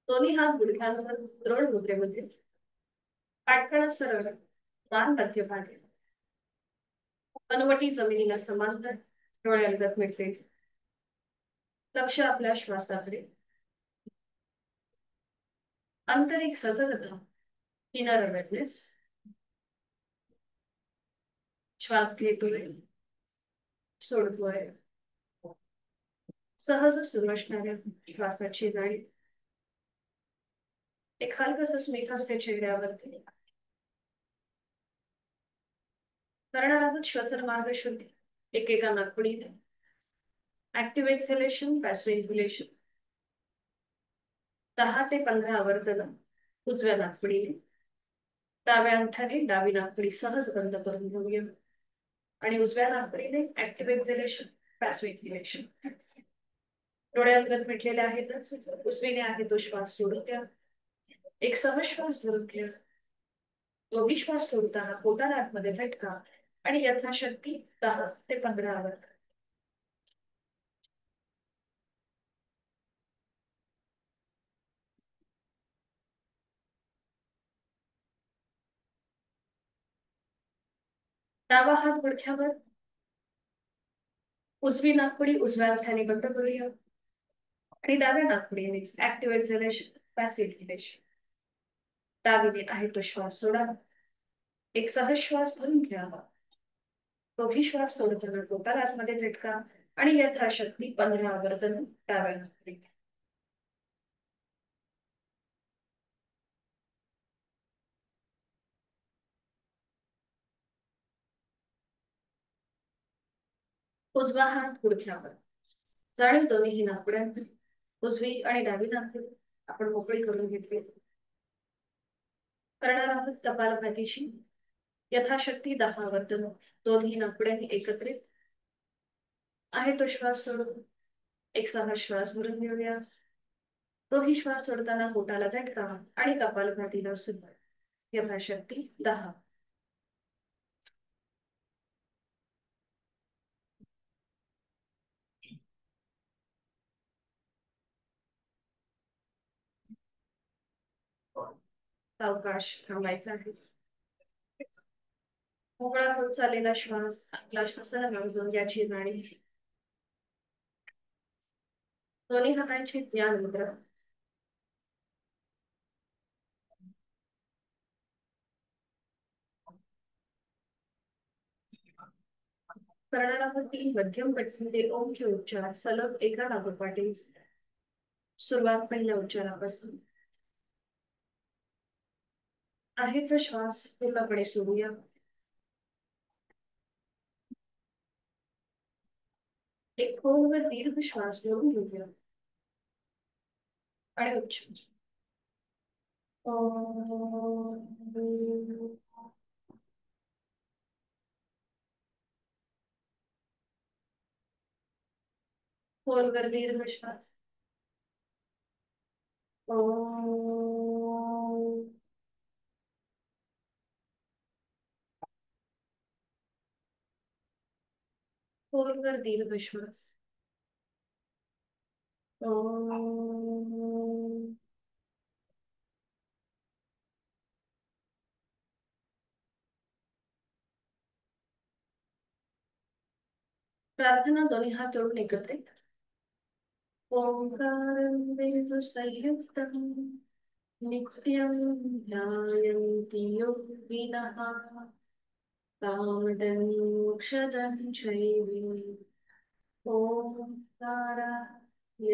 दोन्ही हात गुडघ्यांवर दृढ मुद्रेमध्ये, पाठकळा सरळ, मान मध्यभागी, हनुवटी जमिनीला समांतर, डोळे अलगद मिटले. लक्ष आपल्या श्वासाकडे. आंतरिक सतर्कता, इनर अवेअरनेस. श्वास घेतोय, सोडतोय. सहज सुरू असणाऱ्या श्वासाची जाळी. एक हलकस स्मित असते चेहऱ्यावरती. करणार आहोत श्वसन मार्ग शुद्धी. एकेका नाकपुडीने ऍक्टिव्ह एक्झलेशन, पॅसिव्ह इन्हेलेशन. 10 ते 15 आवर्तन उजव्या नाकपुडीने. डाव्या अंगठ्याने डावी नाकपुडी सहज बंद करून घेऊया आणि उजव्या नाकपुडीने ऍक्टिव्ह एक्झलेशन, पॅसिव्ह इन्हेलेशन. डोळे अलगद मिटलेले आहेतच. उजवीने आहे तो श्वास सोडून द्या. एक सहज श्वास भरून घ्या. दोन्ही श्वास सोडताना पोटाला आतमध्ये झटका आणि यथाशक्ती 10 ते 15 आवर्तन. डावा हात गुडघ्यावर, उजवी नाकपुडी उजव्या अंगठ्याने बंद करूया आणि डाव्या नाकपुडीने ऍक्टिव्ह एक्झलेशन, पॅसिव्ह इन्हेलेशन. डावीने आहे तो श्वास सोडा. एक सहज श्वास भरून घ्या. दोन्ही श्वास सोडताना पोटाला आतमध्ये झटका आणि यथाशक्ती 15 आवर्तन डाव्या नाकपुडी. उजवा हात गुडघ्यावर, जाणीव दोन्ही नाकपुड्यांमध्ये. उजवी आणि डावी नाकपुडी आपण मोकळी करून घेतली. करणार आहोत कपालभातीची यथाशक्ती 10 आवर्तन दोन्ही नाकपुड्यांनी एकत्रित. आहे तो श्वास सोडून एक सहा श्वास भरून घेऊया. तोही श्वास सोडताना पोटाला झटका आणि कपालभातीला सुरुवात. यथाशक्ती 10. सावकाश थांबायचा आहे. मोकळा होत चाललेला श्वास आपला श्वासाला गळून याची जाणीव. दोन्ही हातांची ज्ञान मुद्रा. करणार आहोत 3 मध्यम गतीचे ओमचे उच्चार सलग एका लागोपाठी. सुरुवात पहिल्या उच्चारापासून. आहे तो श्वास पूर्णपणे सोडूया. एक खोल दीर्घ श्वास घेऊन घेऊया आणि उच्चार. खोलवर दीर्घ श्वास. खोलवर दीर्घ श्वास. प्रार्थना दोन्ही हात जोडून एकत्रित. ओंकारं संयुक्तं नित्यं ध्यायन्ति योगिनः कामदं मोक्षदं चैव ओंकाराय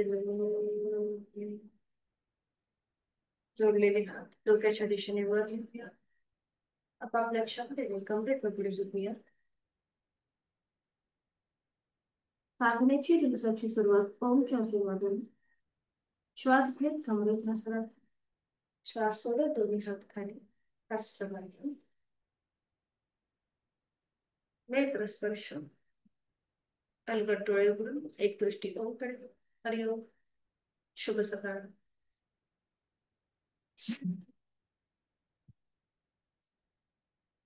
नमः. जोडलेले हात डोक्याच्या दिशेने वर घेऊया. आपापल्या क्षमतेने कमरेत पुढे झुकूया. साधनेची दिवसाची सुरुवात ओमच्या आशीर्वादाने. श्वास घेत कमरेत बसवा. श्वास सोडत दोन्ही हात खाली हस्तवायचं. नेत्र स्पर्श. अलगद डोळे उघडून एक दृष्टी ओमकडे. हरिओम. शुभ सकाळ.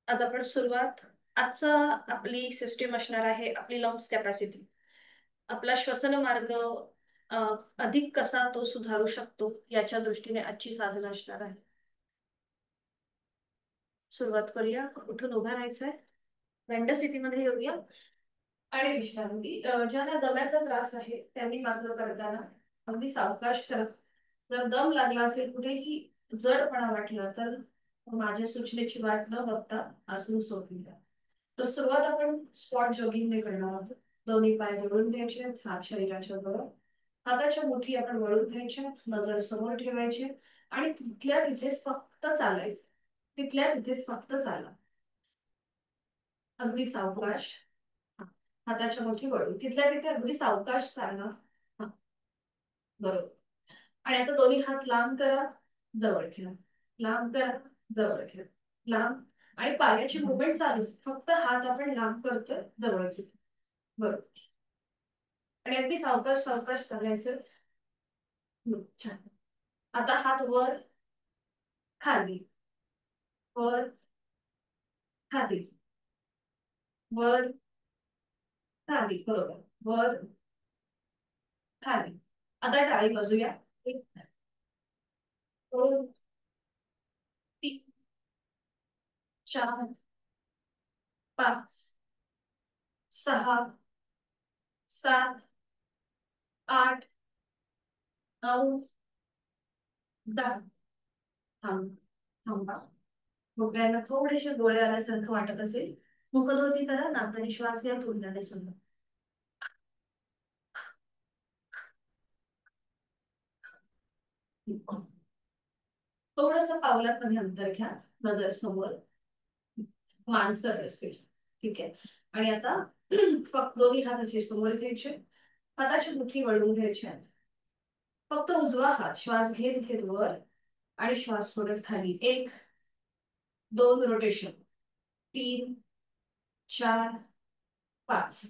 आता आपण सुरुवात आजचा आपली सिस्टीम असणार आहे आपली लंग्स कॅपॅसिटी, आपला श्वसन मार्ग अधिक कसा तो सुधारू शकतो याच्या दृष्टीने आजची साधना असणार आहे. सुरुवात करूया. उठून उभा राहायचंय, दंड स्थितीमध्ये येऊया आणि विश्रांती. ज्यांना दम्याचा त्रास आहे त्यांनी मात्र करताना अगदी सावकाश करा. जर दम लागला असेल, कुठेही जडपणा वाटला, तर माझ्या सूचनेची वाट न बघता आसन सोडून द्या. तर सुरुवात आपण स्पॉट जॉगिंगने करणार आहोत. दोन्ही पाय जोडून घ्यायचे, हात शरीराच्या बरोबर, हाताच्या मुठी आपण वळून घ्यायच्या, नजर समोर ठेवायची आणि तिथल्या तिथेच फक्त चालायचं. तिथल्या तिथेच फक्त चाला, अगदी सावकाश. हाताच्या मुठी वळून तिथल्या तिथे अगदी सावकाश चालणं. बरोबर. आणि आता दोन्ही हात लांब करा, जवळ घ्या, लांब करा, जवळ घ्या, लांब. आणि पायाची मुवमेंट चालूच, फक्त हात आपण लांब करतोय, जवळ घेतो. बरोबर. आणि अगदी सावकाश सावकाश चालायचं. छान. आता हात वर, खाली, वर, खाली, वर, खाली. बरोबर. वर, खाली. आता टाळी वाजूया. 1, 2, 3, 4, 5, 6, 7, 8, 9, 10. थांब, थांबा. डोक्याला थोडेसे डोळे आल्यासारखं वाटत असेल, मुखदोती करा, नाकाने श्वास घ्या, तोंडाने सोडा. थोडस पावलात अंतर घ्या, नजर समोर, मानसर असेल. ठीक आहे. आणि आता फक्त दोन्ही हात असे समोर घ्यायचे, हाताची मुठी वळवून घ्यायची. फक्त उजवा हात श्वास घेत घेत वर आणि श्वास सोडत खाली. 1, 2 रोटेशन, 3, 4, 5.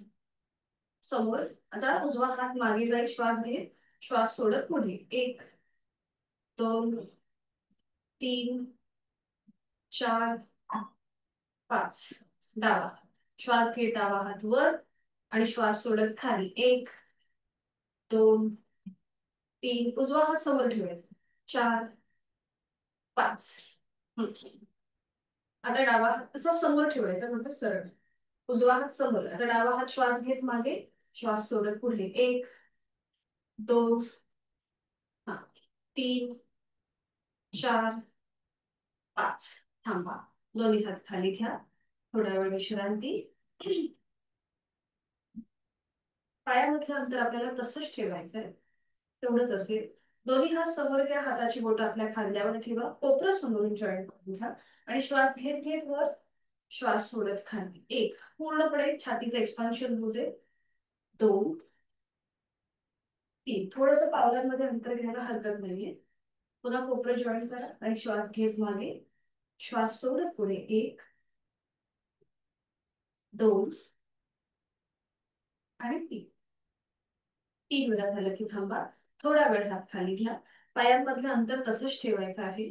समोर. आता उजवा हात मागे जाईल, श्वास घेत, श्वास सोडत पुढे. 1, 2, 3, 4, 5. डावा श्वास घेत, डावा हात वर आणि श्वास सोडत खाली. 1, 2, 3. उजवा हात समोर ठेवायचा. 4, 5. आता डावा हात असा समोर ठेवायचा, म्हणजे सरळ. उजवा हात समोर. आता डावा हात श्वास घेत मागे, श्वास सोडत पुढे. 1, 2, 3, 4, 5. थांबा. दोन्ही हात खाली घ्या, थोड्या वेळ विश्रांती. पायामधलं अंतर आपल्याला तसंच ठेवायचंय, तेवढंच असेल. दोन्ही हात समोर घ्या, हाताची बोटं आपल्या खांद्यावर ठेवा, कोपरं समोरून जॉईंट करून घ्या आणि श्वास घेत घेत वर, श्वास सोडत खाली. 1, पूर्णपणे छातीचं एक्सपान्शन होऊ दे. 2, 3. थोडस पावलांमध्ये अंतर घ्यायला हरकत नाहीये. पुन्हा कोपरं जॉईंट करा आणि श्वास घेत मागे, श्वास सोडत पुढे. 1, 2 आणि 3. 3 वेळा झालं की थांबा. थोडा वेळ हात खाली घ्या. पायांमधलं अंतर तसंच ठेवायचं आहे.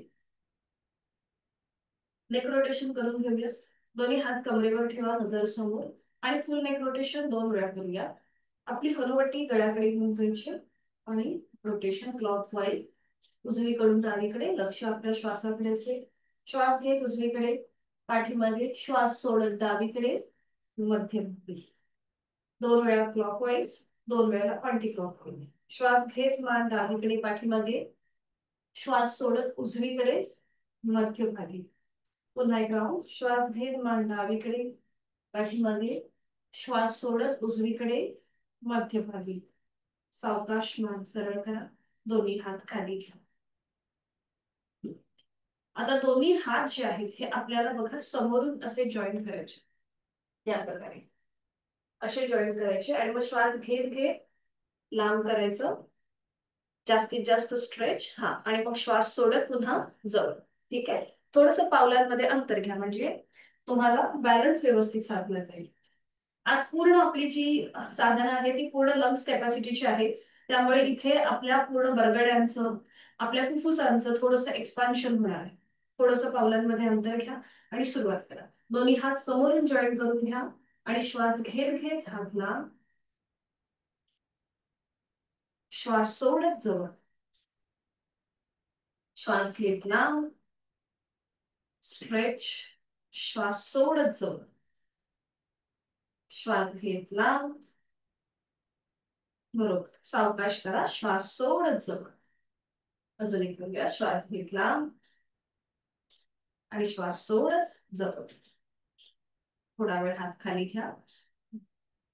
नेक रोटेशन करून घेऊया. दोन्ही हात कमरेवर ठेवा, नजर समोर, आणि फुल नेक रोटेशन 2 वेळा करूया. आपली हनुवटी गळ्याकडे घेऊन घ्यायची आणि रोटेशन क्लॉकवाईज उजवीकडून डावीकडे. लक्ष आपल्या श्वासाकडे असेल. श्वास घेत उजवीकडे, पाठीमागे, श्वास सोडत डावीकडे, मध्यभागी. 2 वेळा क्लॉकवाईज, 2 वेळा अँटी क्लॉकवाईज. श्वास घेत मान डावीकडे, पाठीमागे, श्वास सोडत उजवीकडे, मध्यभागी. पुन्हा एक राऊंड. श्वास घेत मान डावीकडे, पाठीमागे, श्वास सोडत उजवीकडे, मध्यभागी. सावकाश मान सरळ करा, दोन्ही हात खाली घ्या. आता दोन्ही हात जे आहेत हे आपल्याला बघा समोरून असे जॉईन करायचे, या प्रकारे असे जॉईन करायचे. आणि मग श्वास घेत घेत लांब करायचं, जास्तीत जास्त स्ट्रेच. आणि मग श्वास सोडत पुन्हा जवळ. ठीक आहे. थोडस पावलांमध्ये अंतर घ्या, म्हणजे तुम्हाला बॅलन्स व्यवस्थित साधला जाईल. आज पूर्ण आपली जी साधना आहे ती पूर्ण लंग्स कॅपॅसिटीची आहे, त्यामुळे इथे आपल्या पूर्ण बरगड्यांचं, आपल्या फुफ्फुसांचं थोडंसं एक्सपान्शन होणार आहे. थोडंसं पावलांमध्ये अंतर घ्या आणि सुरुवात करा. दोन्ही हात समोरून जॉईन करून घ्या आणि श्वास घेत घेत हातला श्वास सोडत जवळ, श्वास घेतला स्ट्रेच, श्वास सोडत जवळ, श्वास घेतला बरोबर, सावकाश करा, श्वास सोडत जवळ, अजून एक करूया, श्वास घेतला आणि श्वास सोडत जवळ, थोडा वेळ हात खाली घ्या,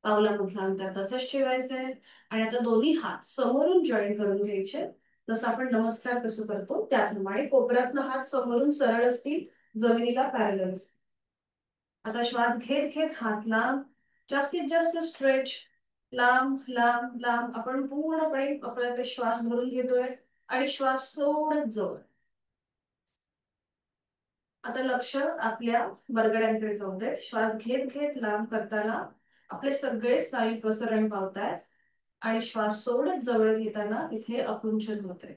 पावलामधलं अंतर तसंच ठेवायचंय आणि आता दोन्ही हात समोरून जॉईन करून घ्यायचे, जसं आपण नमस्कार कसं करतो त्याप्रमाणे कोपऱ्यातनं हात समोरून सरळ असतील, जमिनीला पॅरलल असतील. आता श्वास घेत घेत हात लांब, जास्तीत जास्त स्ट्रेच, लांब लांब लांब, आपण पूर्णपणे आपल्याकडे श्वास भरून घेतोय आणि श्वास सोडत जवळ. आता लक्ष आपल्या बरगड्यांकडे जाऊ देत, श्वास घेत घेत लांब करताना आपले सगळे स्नायू प्रसरण पावतायत आणि श्वास सोडत जवळ घेताना इथे आकुंचन होते.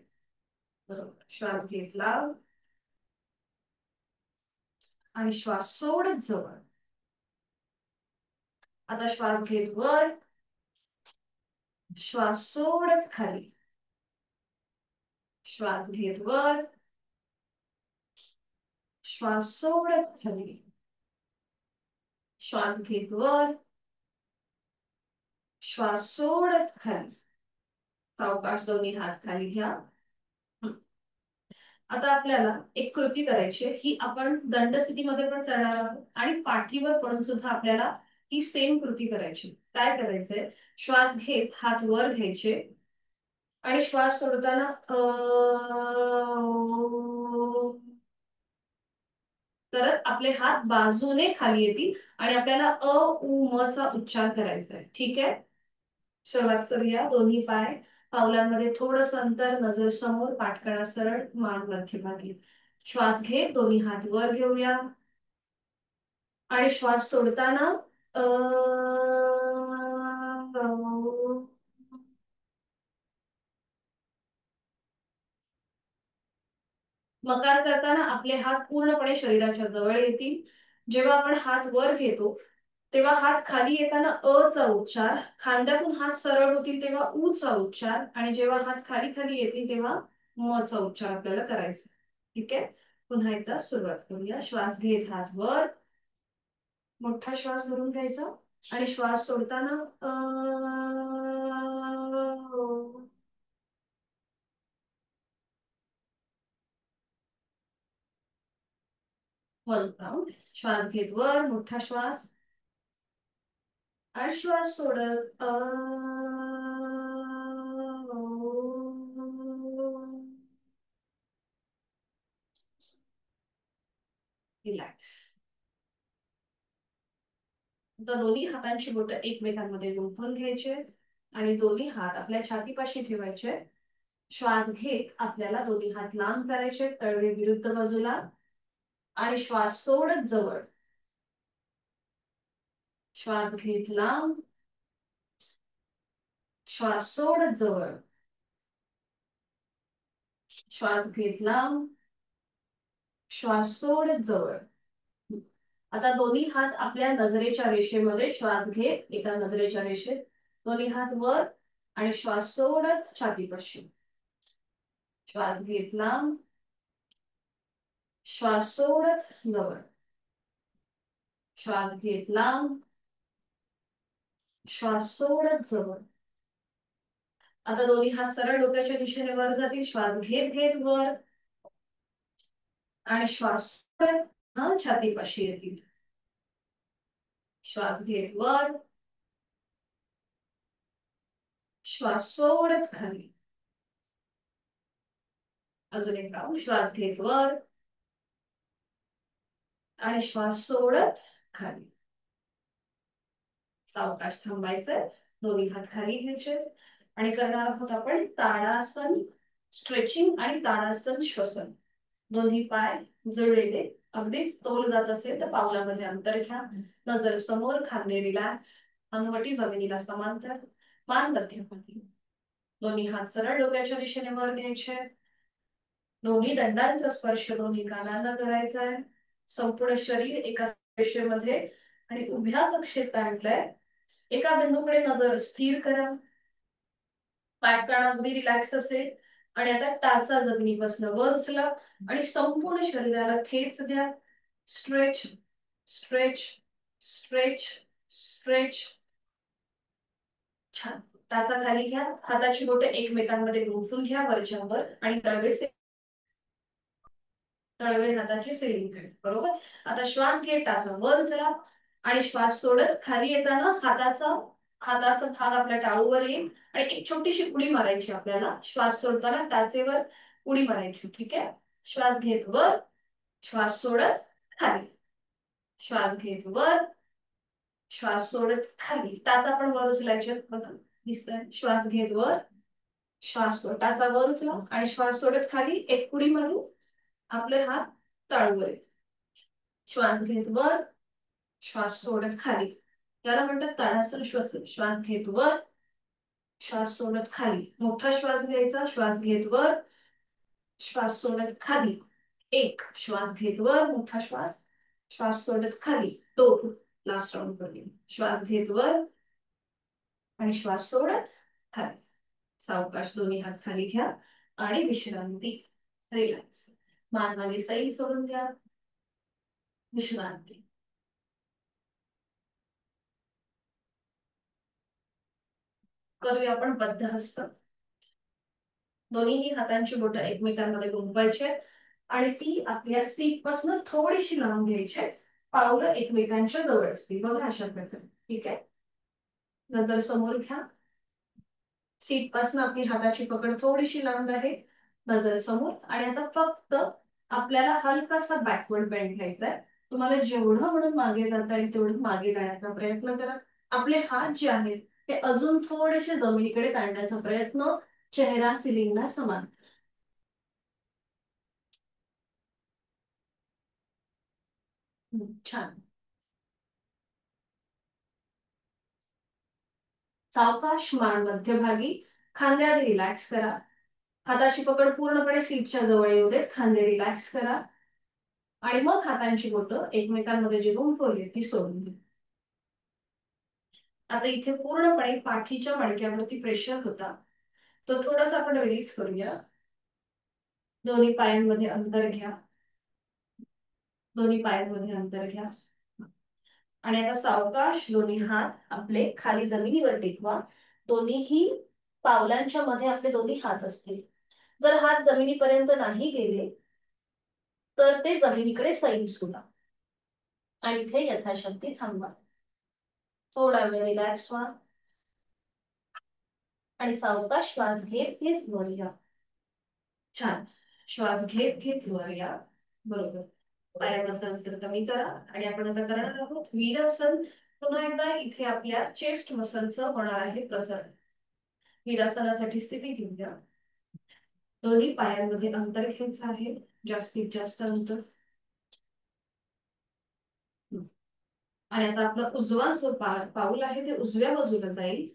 बरोबर, श्वास घेतला आणि श्वास सोडत जवळ. आता श्वास घेत वर, श्वास सोडत खाली, श्वास घेत वर, श्वास सोडत खाली, श्वास घेत वर, श्वास सोडत खाली, सावकाश दोन्ही हात खाली घ्या. आता आपल्याला एक कृती करायची आहे, ही आपण दंड स्थितीमध्ये पण करणार आहोत आणि पाठीवर पडून सुद्धा आपल्याला ही सेम कृती करायची. काय करायचंय, श्वास घेत हात वर घ्यायचे आणि श्वास सोडताना करत आपले हात बाजूने खाली येतील आणि आपल्याला अ उ म चा उच्चार करायचा आहे. ठीक आहे, सुरुवात करूया. दोन्ही पाय पावलांमध्ये थोडंसं अंतर, नजर समोर, पाठकणा सरळ, मान मध्यभागी. श्वास घेत दोन्ही हात वर घेऊया आणि श्वास सोडताना अ मकार करताना आपले हात पूर्णपणे शरीराच्या जवळ येतील. जेव्हा आपण हात वर घेतो तेव्हा हात खाली येताना अ चा उच्चार, खांद्यातून हात सरळ होतील तेव्हा उ चा उच्चार आणि जेव्हा हात खाली खाली येतील तेव्हा म चा उच्चार आपल्याला करायचा. ठीक आहे, पुन्हा एकदा सुरुवात करूया. श्वास घेत हात वर, मोठा श्वास भरून घ्यायचा आणि श्वास सोडताना वन राउंड. श्वास घेत वर, मोठा श्वास आणि श्वास सोडत रिलॅक्स. आता दोन्ही हातांची बोटं एकमेकांमध्ये गुंफून घ्यायचे आणि दोन्ही हात आपल्या छातीपाशी ठेवायचे. श्वास घेत आपल्याला दोन्ही हात लांब करायचे, तळवे विरुद्ध बाजूला आणि श्वास सोडत जवळ. श्वास घेत लांब, श्वास सोडत जवळ, श्वास घेत लांब, श्वास सोडत जवळ. आता दोन्ही हात आपल्या नजरेच्या रेषेमध्ये, श्वास घेत एका नजरेच्या रेषेत, दोन्ही हात वर आणि श्वास सोडत छातीपाशी. श्वास घेत लांब, श्वास सोडत जवळ, श्वास घेत लांब, श्वास सोडत जवळ. आता दोन्ही हात सरळ डोक्याच्या दिशेने वर जातील. श्वास घेत घेत वर आणि श्वास सोडत छातीपाशी येतील. श्वास घेत वर, श्वास सोडत खाली. अजून एक राऊंड. श्वास घेत वर आणि श्वास सोडत खाली. सावकाश थांबायचं, दोन्ही हात खाली घ्यायचे आणि करणार आहोत आपण ताडासन स्ट्रेचिंग आणि ताडासन श्वसन. दोन्ही पाय जुळलेले, अगदीच तोल जात असेल तर पावलामध्ये अंतर घ्या, नजर समोर, खांदे रिलॅक्स, अंगवटी जमिनीला समांतर, मान मध्यभागी. दोन्ही हात सरळ डोक्याच्या दिशेने वर घ्यायचे. दोन्ही दंडांचा स्पर्श दोन्ही कानांना करायचा आहे. संपूर्ण शरीर एका रेषेमध्ये आणि उभ्या कक्षेत आणलंय. एका बिंदूकडे नजर स्थिर करा. पायकाण अगदी रिलॅक्स असेल आणि आता टाचा जमिनीपासून वर उचला आणि संपूर्ण शरीराला खेच द्या. Stretch stretch stretch stretch. छान. टाचा खाली घ्या. हाताची बोटे एकमेकांमध्ये गुंफून घ्या वरच्या वर आणि तळवे हाताची सेलिंग करा. बरोबर. आता श्वास घेत टाचा वर उचला आणि श्वास सोडत खाली येताना हाताचा हाताचा भाग आपल्या टाळूवर येईल आणि एक छोटीशी उडी मारायची आपल्याला. श्वास सोडताना टाचेवर उडी मारायची. ठीक आहे. श्वास घेत वर, श्वास सोडत खाली, श्वास घेत वर, श्वास सोडत खाली. टाचा पण वर उचलायचे बघा. दिसतंय. श्वास घेत वर, श्वास सोड. टाचा वर उचला आणि श्वास सोडत खाली एक उडी मारू. आपले हात टाळूवर येईल. श्वास घेत वर, श्वास सोडत खाली. याला म्हणतात ताडासन श्वास. श्वास घेत वर, श्वास सोडत खाली. मोठा श्वास घ्यायचा. श्वास घेत वर, श्वास सोडत खाली. एक. श्वास घेत वर, मोठा श्वास, श्वास सोडत खाली. दोन. लास्ट राउंड करूया. श्वास घेत वर आणि श्वास सोडत खाली. सावकाश दोन्ही हात खाली घ्या आणि विश्रांती. रिलॅक्स. मान मागे सैल सोडून घ्या. विश्रांती. करूया आपण बद्धहस्त. दोन्ही हातांची बोटं एकमेकांमध्ये गुंफवायची आणि ती आपल्या सीट पासून थोडीशी लांब घ्यायची. पावलं एकमेकांच्या जवळ असतील बघा अशा प्रकारे. ठीक आहे. नंतर समोर घ्या. सीट पासून आपली हाताची पकड थोडीशी लांब आहे. नजर समोर आणि आता फक्त आपल्याला हलकासा बॅकवर्ड बेंड घ्यायचा आहे. तुम्हाला जेवढं म्हणून मागे जाता येईल तेवढं मागे जाण्याचा प्रयत्न करा. आपले हात जे आहेत ते अजून थोडेसे जमिनीकडे काढण्याचा प्रयत्न. चेहरा सिलिंगला समान. छान. सावकाश मान मध्यभागी. खांद्या रिलॅक्स करा. हाताची पकड पूर्णपणे सीटच्या जवळ येऊ देत. खांदे रिलॅक्स करा आणि मग हातांची बोटं एकमेकांमध्ये जी गुंफवली ती सोडून द्या. आता इथे पूर्णपणे पाठीच्या मणक्यावरती प्रेशर होता तो थोडासा आपण रिलीज करूया. दोन्ही पायांमध्ये अंतर घ्या. दोन्ही पायांमध्ये अंतर घ्या आणि आता सावकाश दोन्ही हात आपले खाली जमिनीवर टेकवा. दोन्हीही पावलांच्या मध्ये आपले दोन्ही हात असतील. जर हात जमिनीपर्यंत नाही गेले तर ते जमिनीकडे सैल सोडा आणि इथे यथाशक्ती थांबवा. थोडा वेळ रिलॅक्स व्हा आणि सावकाश श्वास घेत घेत वर या. छान. श्वास घेत घेत वर या. बरोबर. पायामधलं अंतर कमी करा आणि आपण आता करणार आहोत वीरासन. पुन्हा एकदा इथे आपल्या चेस्ट मसलचं होणार आहे प्रसारण. वीरासनासाठी स्थिती घेऊया. दोन्ही पायांमध्ये अंतर घ्यायचं आहे. जास्तीत जास्त अंतर. आणि आता आपला उजवा जो पाऊल आहे ते उजव्या बाजूला जाईल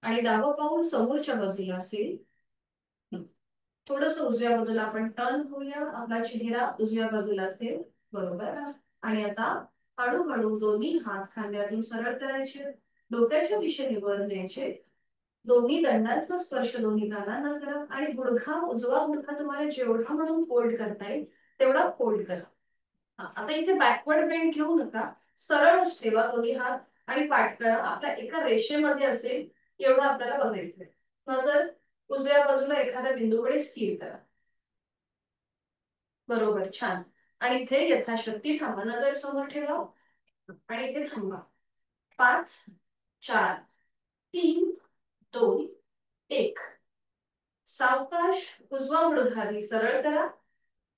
आणि डावं पाऊल समोरच्या बाजूला असेल. थोडस उजव्या बाजूला आपण टर्न होऊया. आपला चेहरा उजव्या बाजूला असेल. बरोबर. आणि आता हळूहळू दोन्ही हात खांद्यातून सरळ करायचे. डोक्याच्या दिशेने वर न्यायचे. दोन्ही दंडांचा स्पर्श दोन्ही कानांना करा आणि गुडघा उजवा गुडघा तुम्हाला जेवढा म्हणून फोल्ड करता येईल तेवढा फोल्ड करा. आता इथे बॅकवर्ड बेंड घेऊ नका. सरळच ठेवा दोन्ही हात आणि पाठ करा. आपल्या एका रेषेमध्ये असेल एवढं आपल्याला बघायचंय. नजर उजव्या बाजूला एखाद्या बिंदूकडे स्थिर करा. बरोबर. छान. आणि इथे यथाशक्ती थांबा. नजर समोर ठेवा आणि इथे थांबा. 5 4 3 2 1. सावकाश उजवा गुडघा सरळ करा.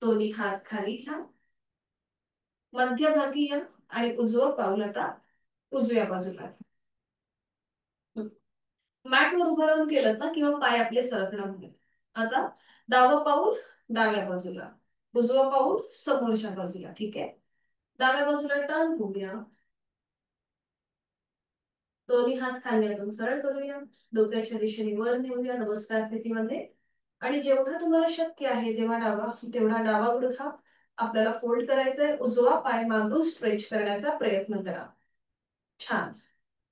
दोन्ही हात खाली घ्या. मध्यभागी या आणि उजवं पाऊल आता उजव्या बाजूला. मॅटवर उभं राहून केलं ना किंवा पाय आपले सरकणार नाही. आता डावं पाऊल डाव्या बाजूला, उजवं पाऊल समोरच्या बाजूला. ठीक आहे. डाव्या बाजूला टर्न होऊया. दोन्ही हात खांद्यातून सरळ करूया. डोक्याच्या दिशेने वर नेऊया नमस्कार स्थितीमध्ये. आणि जेवढा तुम्हाला शक्य आहे तेवढा डावा गुडघा आपल्याला फोल्ड करायचंय, उजवा पाय मागून स्ट्रेच करण्याचा प्रयत्न करा. छान,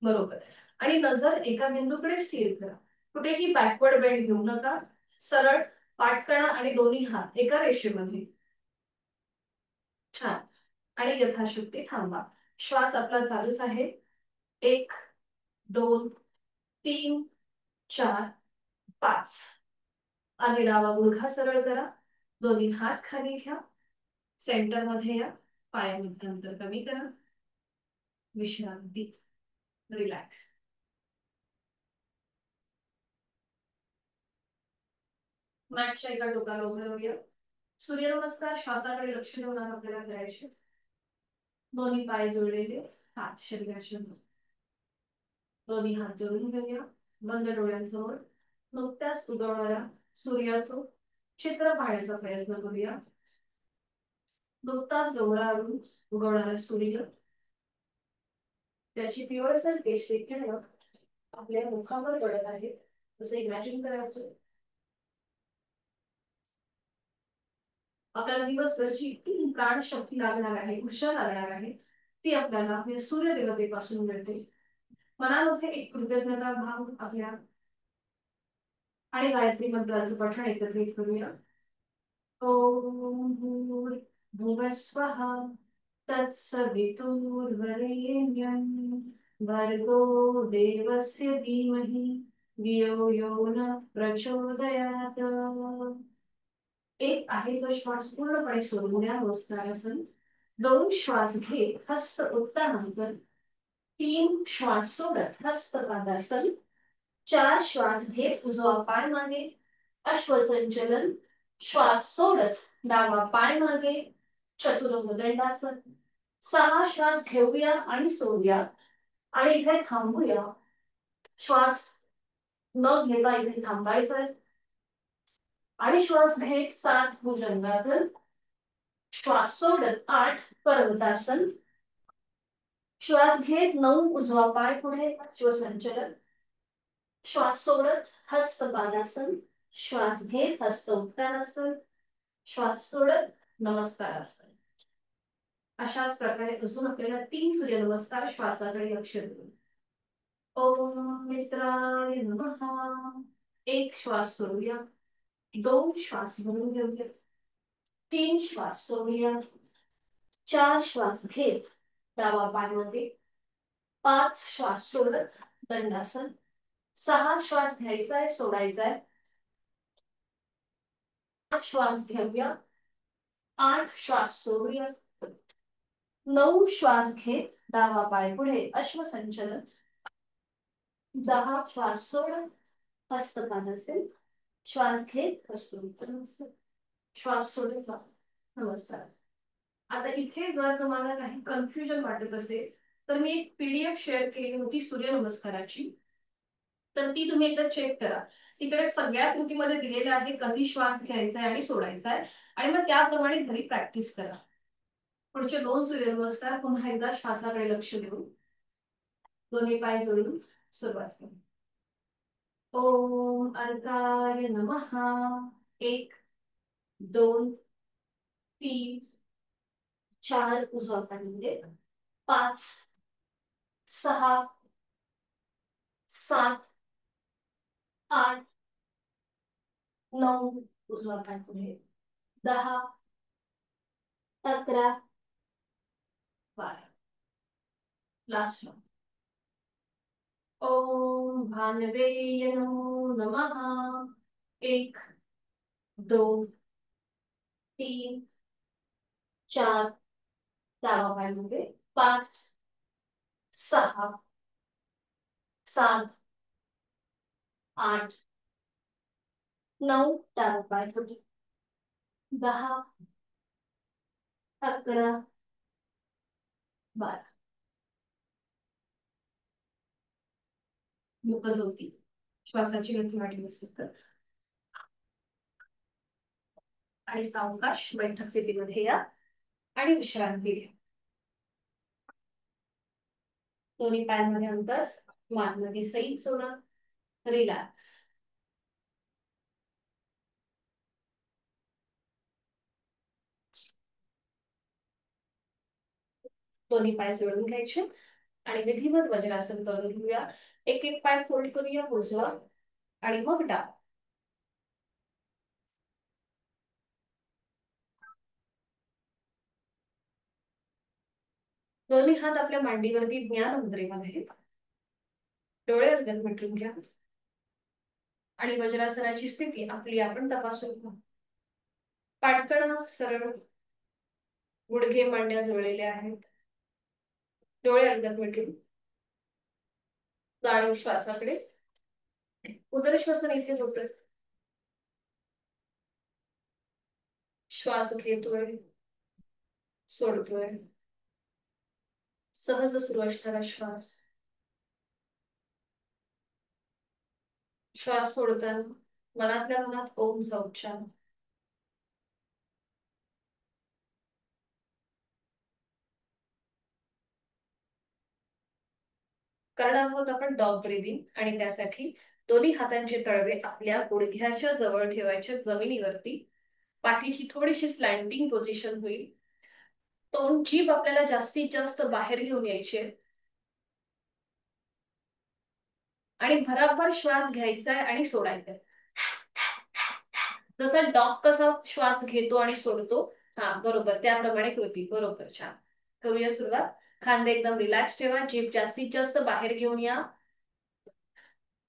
बरोबर. आणि नजर एका बिंदूकडे स्थिर करा. कुठेही बॅकवर्ड बेंड घेऊ नका. सरळ पाठ करा आणि दोन्ही हात एका रेषेमध्ये. छान. आणि यथाशक्ती थांबा. श्वास आपला चालूच आहे. 1 2 3 4 5. आणि डावा गुडघा सरळ करा. दोन्ही हात खाली घ्या. सेंटर मध्ये या. पायामध्ये अंतर कमी करा. विश्रांती, रिलॅक्स. मॅटच्या एका टोकाला उभं राहूया. सूर्यनमस्कार श्वासाकडे लक्ष देऊन आपल्याला करायचे. दोन्ही पाय जोडलेले, हात शरीराच्या दोन्ही हात जोडून घेऊया. बंद डोळ्यांसमोर नुकत्याच उगवणाऱ्या सूर्याचं चित्र पाहण्याचा प्रयत्न करूया. नुकताच डोंगरावरून उगवणारा सूर्य, त्याची पिवळसर केशरी किरण आपल्या मुखावर पडत आहे असं इमॅजिन करायचं. आपल्याला दिवसभरची इतकी प्राणशक्ती लागणार आहे, ऊर्जा लागणार आहे, ती आपल्याला सूर्य देवतेपासून मिळते. मनामध्ये एक कृतज्ञता भाव आपल्या आणि गायत्री मंत्राचं पठण एकत्रित करूया. ओम भूर्भुवः स्वः तत्सवितुर्वरेण्यं भर्गो देवस्य धीमहि धियो यो नः प्रचोदयात्. एक आहे तो श्वास पूर्णपणे सोडून द्या. नमस्कारासन. 2 श्वास घेत हस्त उत्तानांतर. 3 श्वास सोडत हस्त पादासन. 4 श्वास घेत उजवा पाय मागे अश्वसंचलन. श्वास सोडत डावा पाय मागे चतुरंग दंडासन. 6 श्वास घेऊया आणि सोडूया आणि इथे थांबूया. श्वास न घेता इथे थांबायचं आणि श्वास घेत 7 भुजंगासन. श्वास सोडत 8 पर्वतासन. श्वास घेत 9 उजवा पाय पुढे अश्वसंचलन. श्वास सोडत हस्त पादासन. श्वास घेत हस्त उत्तानासन. श्वास सोडत नमस्कारासन. अशाच प्रकारे अजून आपल्याला 3 सूर्यनमस्कार श्वासाकडे लक्ष देऊ. ओम मित्राय नमः. 1 श्वास सोडूया. 2 श्वास भरून घेऊया. 3 श्वास सोडूया. 4 श्वास घेत डावा पाय मध्ये. 5 श्वास सोडत दंडासन. 6 श्वास घ्यायचा आहे, सोडायचा आहे. 8 श्वास घेऊया. 8 श्वास सोडूया. 9 श्वास घेत डावा पाय पुढे अश्वसंचलन. 10 श्वास सोडत हस्तपादासन. श्वास घेत हस्त उत्तानासन. श्वास सोडत नमस्कार. आता इथे जर तुम्हाला काही कन्फ्युजन वाटत असेल तर मी एक PDF शेअर केली होती सूर्यनमस्काराची, तर ती तुम्ही एकदा चेक करा. तिकडे सगळ्या कृतीमध्ये दिलेले आहे कधी श्वास घ्यायचा आहे आणि सोडायचा आहे, आणि मग त्याप्रमाणे घरी प्रॅक्टिस करा. पुढचे 2 सूर्यनमस्कार पुन्हा एकदा श्वासाकडे लक्ष देऊन दोन्ही पाय जोडून सुरुवात करू. ओम अर्काय नमः. 1 2 3 4 उजवा पाय म्हणजे 5 6 7 8 9 उजवा पाय पुढे. 10 11 12. Last one. ओम भानवे नमो नमः. 1 2 3 4 डावा पाय मध्ये. 5 6 7 8 9 डावा पाय पुढे. 10 11 12. मुकत होती. श्वासाची गती वाढली असेल तर आणि सावकाश बैठक स्थितीमध्ये या आणि विश्रांती घ्या. दोन्ही पायांमध्ये अंतर, मानमध्ये सैल सोडा. रिलॅक्स. दोन्ही पाय जोडून घ्यायचे आणि विधिवत वज्रासन करून घेऊया. एक एक पाय फोल्ड करूया, उजवा आणि मग डावा. दोन्ही हात आपल्या मांडीवरती ज्ञान मुद्रेमध्ये. डोळे अलगद मिटून घ्या आणि वज्रासनाची स्थिती आपली आपण तपासून घेऊ. पाठकणा सरळ, गुडघे मांड्या जुळलेले आहेत. डोळे अलगद मिटून जाणीव श्वासाकडे. उदरश्वसन इथे होतोय. श्वास घेतोय, सोडतोय. सहज सुरू असणारा श्वास. श्वास सोडताना मनातल्या मनात ओमचा उच्चार. करणार आहोत आपण डॉग ब्रीदिंग आणि त्यासाठी दोन्ही हातांचे तळवे आपल्या गुडघ्याच्या जवळ ठेवायचे जमिनीवरती. पाठीची थोडीशी स्लँडिंग पोझिशन होईल. तोंड जीभ आपल्याला जास्तीत जास्त बाहेर घेऊन यायची आणि भराभर श्वास घ्यायचा आहे आणि सोडायचा आहे. जसा डॉग कसा श्वास घेतो आणि सोडतो, हा बरोबर त्याप्रमाणे कृती. बरोबर, छान. करूया सुरुवात. खांदे एकदम रिलॅक्स ठेवा, जीभ जास्तीत जास्त बाहेर घेऊन या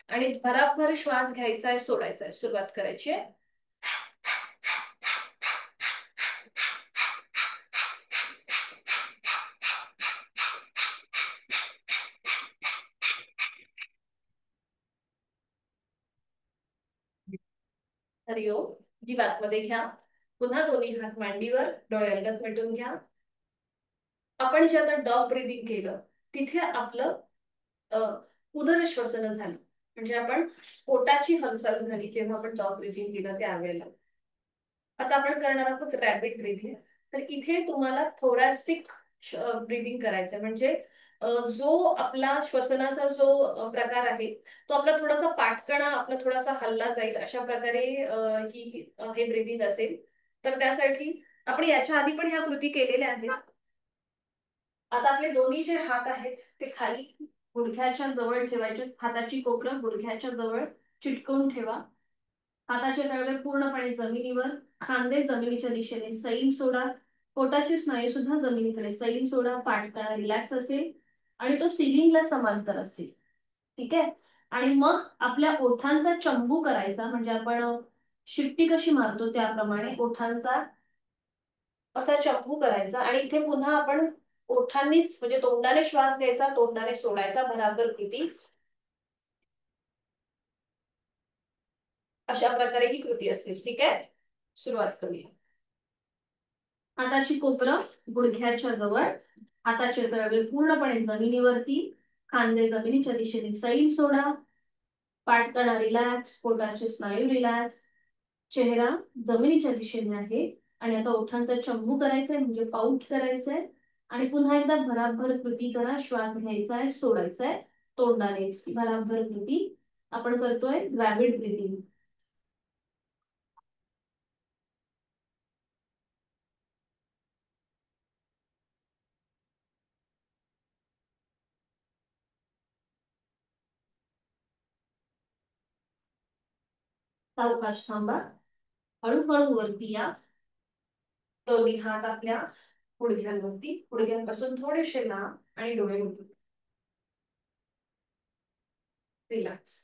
आणि भराभर श्वास घ्यायचा आहे, सोडायचा आहे. सुरुवात करायची आहे. हरिओम. जीभ आतमध्ये घ्या. पुन्हा दोन्ही हात मांडीवर, डोळे अलगद मिटून घ्या. आपण जे आता डॉग ब्रीदिंग केलं तिथे आपलं उदर श्वसन झालं, म्हणजे आपण पोटाची हालचाल झाली जेव्हा आपण डॉग ब्रीदिंग केलं त्यावेळेला. आता आपण करणार आहोत रॅपिड ब्रीदिंग. तर इथे तुम्हाला थोरॅसिक ब्रीदिंग करायचं, म्हणजे जो आपला श्वसनाचा जो प्रकार आहे तो आपला थोडासा पाठकणा आपला थोडासा हल्ला जाईल अशा प्रकारे हे ब्रीदिंग असेल. तर त्यासाठी आपण याच्या आधी पण ह्या कृती केलेल्या आहेत. आता आपले दोन्ही जे हात आहेत ते खाली गुडघ्याच्या जवळ ठेवायचे. हाताची कोपरं गुडघ्याच्या जवळ चिटकवून ठेवा. हाताचे तळवे पूर्णपणे जमिनीवर. खांदे जमिनीच्या दिशेने सैल सोडा. पोटाचे स्नायू सुद्धा जमिनीकडे सैल सोडा. पाठकणा रिलॅक्स असेल आणि तो सिलिंगला समांतर असेल. ठीक आहे. आणि मग आपल्या ओठांचा चंबू करायचा, म्हणजे आपण शिट्टी कशी मारतो त्याप्रमाणे ओठांचा असा चंबू करायचा आणि इथे पुन्हा आपण ओठांनीच, म्हणजे तोंडाने श्वास घ्यायचा, तोंडाने सोडायचा. भराभर कृती. अशा प्रकारे ही कृती असेल. ठीक आहे, सुरुवात करूया. हाताची कोपरं गुडघ्याच्या जवळ. हाताचे तळवे पूर्णपणे जमिनीवरती. खांदे जमिनीच्या दिशेने सैल सोडा. पाठकणा रिलॅक्स. पोटाचे स्नायू रिलॅक्स. चेहरा जमिनीच्या दिशेने आहे आणि आता ओठांचा चंबू करायचा, म्हणजे पाऊट करायचंय आणि पुन्हा एकदा भराभर कृती करा. श्वास घ्यायचा आहे, सोडायचा आहे तोंडाने. भराभर कृती आपण करतोय रॅपिड ब्रीदिंग. सावकाश थांबा. हळूहळू वरती या. दोन्ही हात आपल्या गुडघ्यांवरती. गुडघ्यांपासून थोडेसे लांब आणि डोळे उघडून रिलॅक्स.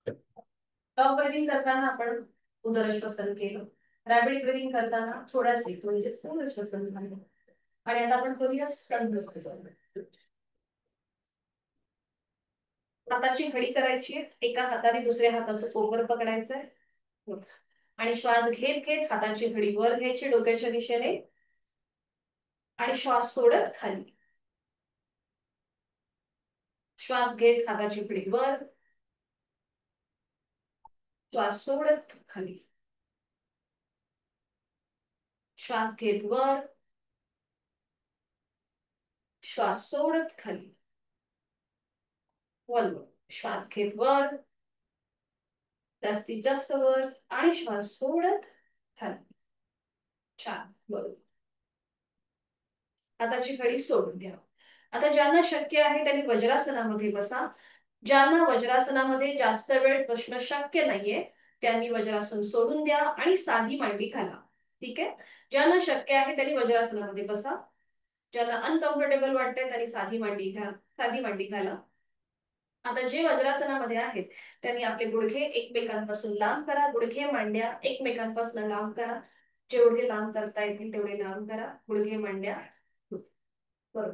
डॉग ब्रीदिंग करताना आपण उदरश्वसन केलं. रॅपिड ब्रीदिंग करताना थोडासे म्हणजे स्थूल श्वसन झालं. आणि आता आपण करूया स्कंद श्वसन. हाताची घडी करायची. एका हाताने दुसऱ्या हाताचं कोपर पकडायचंय आणि श्वास घेत घेत हाताची घडी वर घ्यायची डोक्याच्या दिशेने आणि श्वास सोडत खाली. श्वास घेत हाताची घडी वर. श्वास सोडत खाली. श्वास घेत वर. श्वास सोडत खाली. वलवर. श्वास घेत वर, जास्तीत जास्त वर आणि श्वास सोडत खाली. छान, बरोबर. हाताची घडी सोडून घ्या. आता ज्यांना शक्य आहे त्यांनी वज्रासनामध्ये बसा. ज्यांना वज्रासनामध्ये जास्त वेळ बसणं शक्य नाहीये त्यांनी वज्रासन सोडून द्या आणि साधी मांडी घाला. ठीक आहे. ज्यांना शक्य आहे त्यांनी वज्रासनामध्ये बसा. ज्यांना अनकम्फर्टेबल वाटतंय त्यांनी साधी मांडी घाला. आता जे वज्रासनामध्ये आहेत त्यांनी आपले गुडघे एकमेकांपासून लांब करा. गुडघे मांड्या एकमेकांपासून लांब करा. जेवढे लांब करता येतील तेवढे लांब करा. गुडघे मांड्या बरोबर.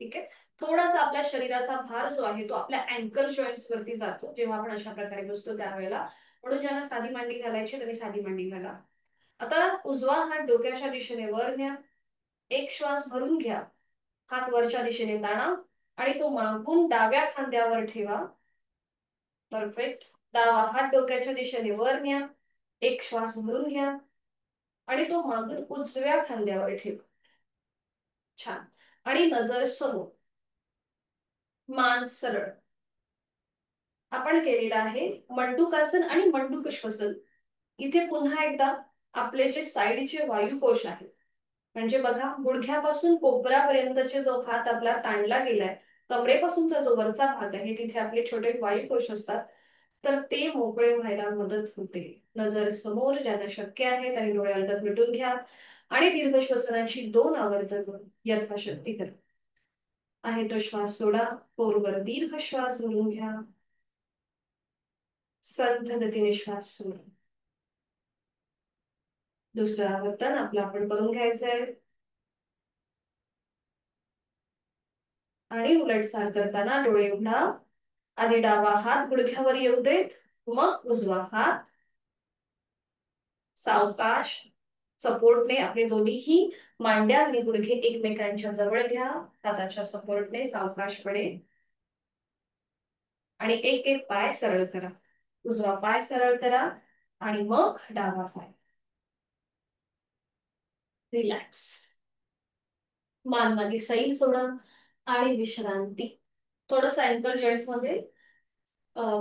ठीक आहे. थोडासा आपल्या शरीराचा भार जो आहे तो आपल्या अँकल जॉईंट्स वरती जातो जेव्हा आपण अशा प्रकारे बसतो त्यावेळेला. म्हणून ज्यांना साधी मांडी घालायची त्यांनी साधी मांडी घाला. आता उजवा हात डोक्याच्या दिशेने वर न्या. एक श्वास भरून घ्या. हात वरच्या दिशेने ताणा आणि तो मागून डाव्या खांद्यावर ठेवा. परफेक्ट. डावा हात डोक्याच्या दिशेने वर न्या. एक श्वास भरून घ्या आणि तो मागून उजव्या खांद्यावर ठेवा. छान. आणि नजर समोर, मान सरळ. आपण केलेला आहे मंडूकासन आणि मंडूक श्वसन. इथे पुन्हा एकदा आपले जे साईडचे वायुकोश आहेत म्हणजे बघा गुडघ्यापासून कोपरापर्यंतचे जो हात आपला ताणला गेलाय, कमरेपासूनचा जो वरचा भाग आहे तिथे आपले छोटे वायुकोश असतात तर ते मोकळे व्हायला मदत होते. नजर समोर. ज्यांना शक्य आहे त्यांनी डोळे अलगद मिटून घ्या आणि दीर्घ श्वसनाची 2 आवर्तन यथाशक्ती करा. आहे तो श्वास सोडा. पोरवर दीर्घ श्वास भरून घ्या. संथ गतीने श्वास सोडा. दुसरं आवर्तन आपलं आपण करून घ्यायचंय. आणि उलटसार करताना डोळे उघडा. आधी डावा हात गुडघ्यावर येऊ देत, मग उजवा हात सावकाश सपोर्टने आपले दोन्हीही मांड्या आणि गुडघे एकमेकांच्या जवळ घ्या. हाताच्या सपोर्टने सावकाशपणे आणि एक एक पाय सरळ करा. उजवा पाय सरळ करा आणि मग डावा पाय. रिलॅक्स. मान मागे सैल सोडा आणि विश्रांती. थोडस अँकल जॉईंट्स मध्ये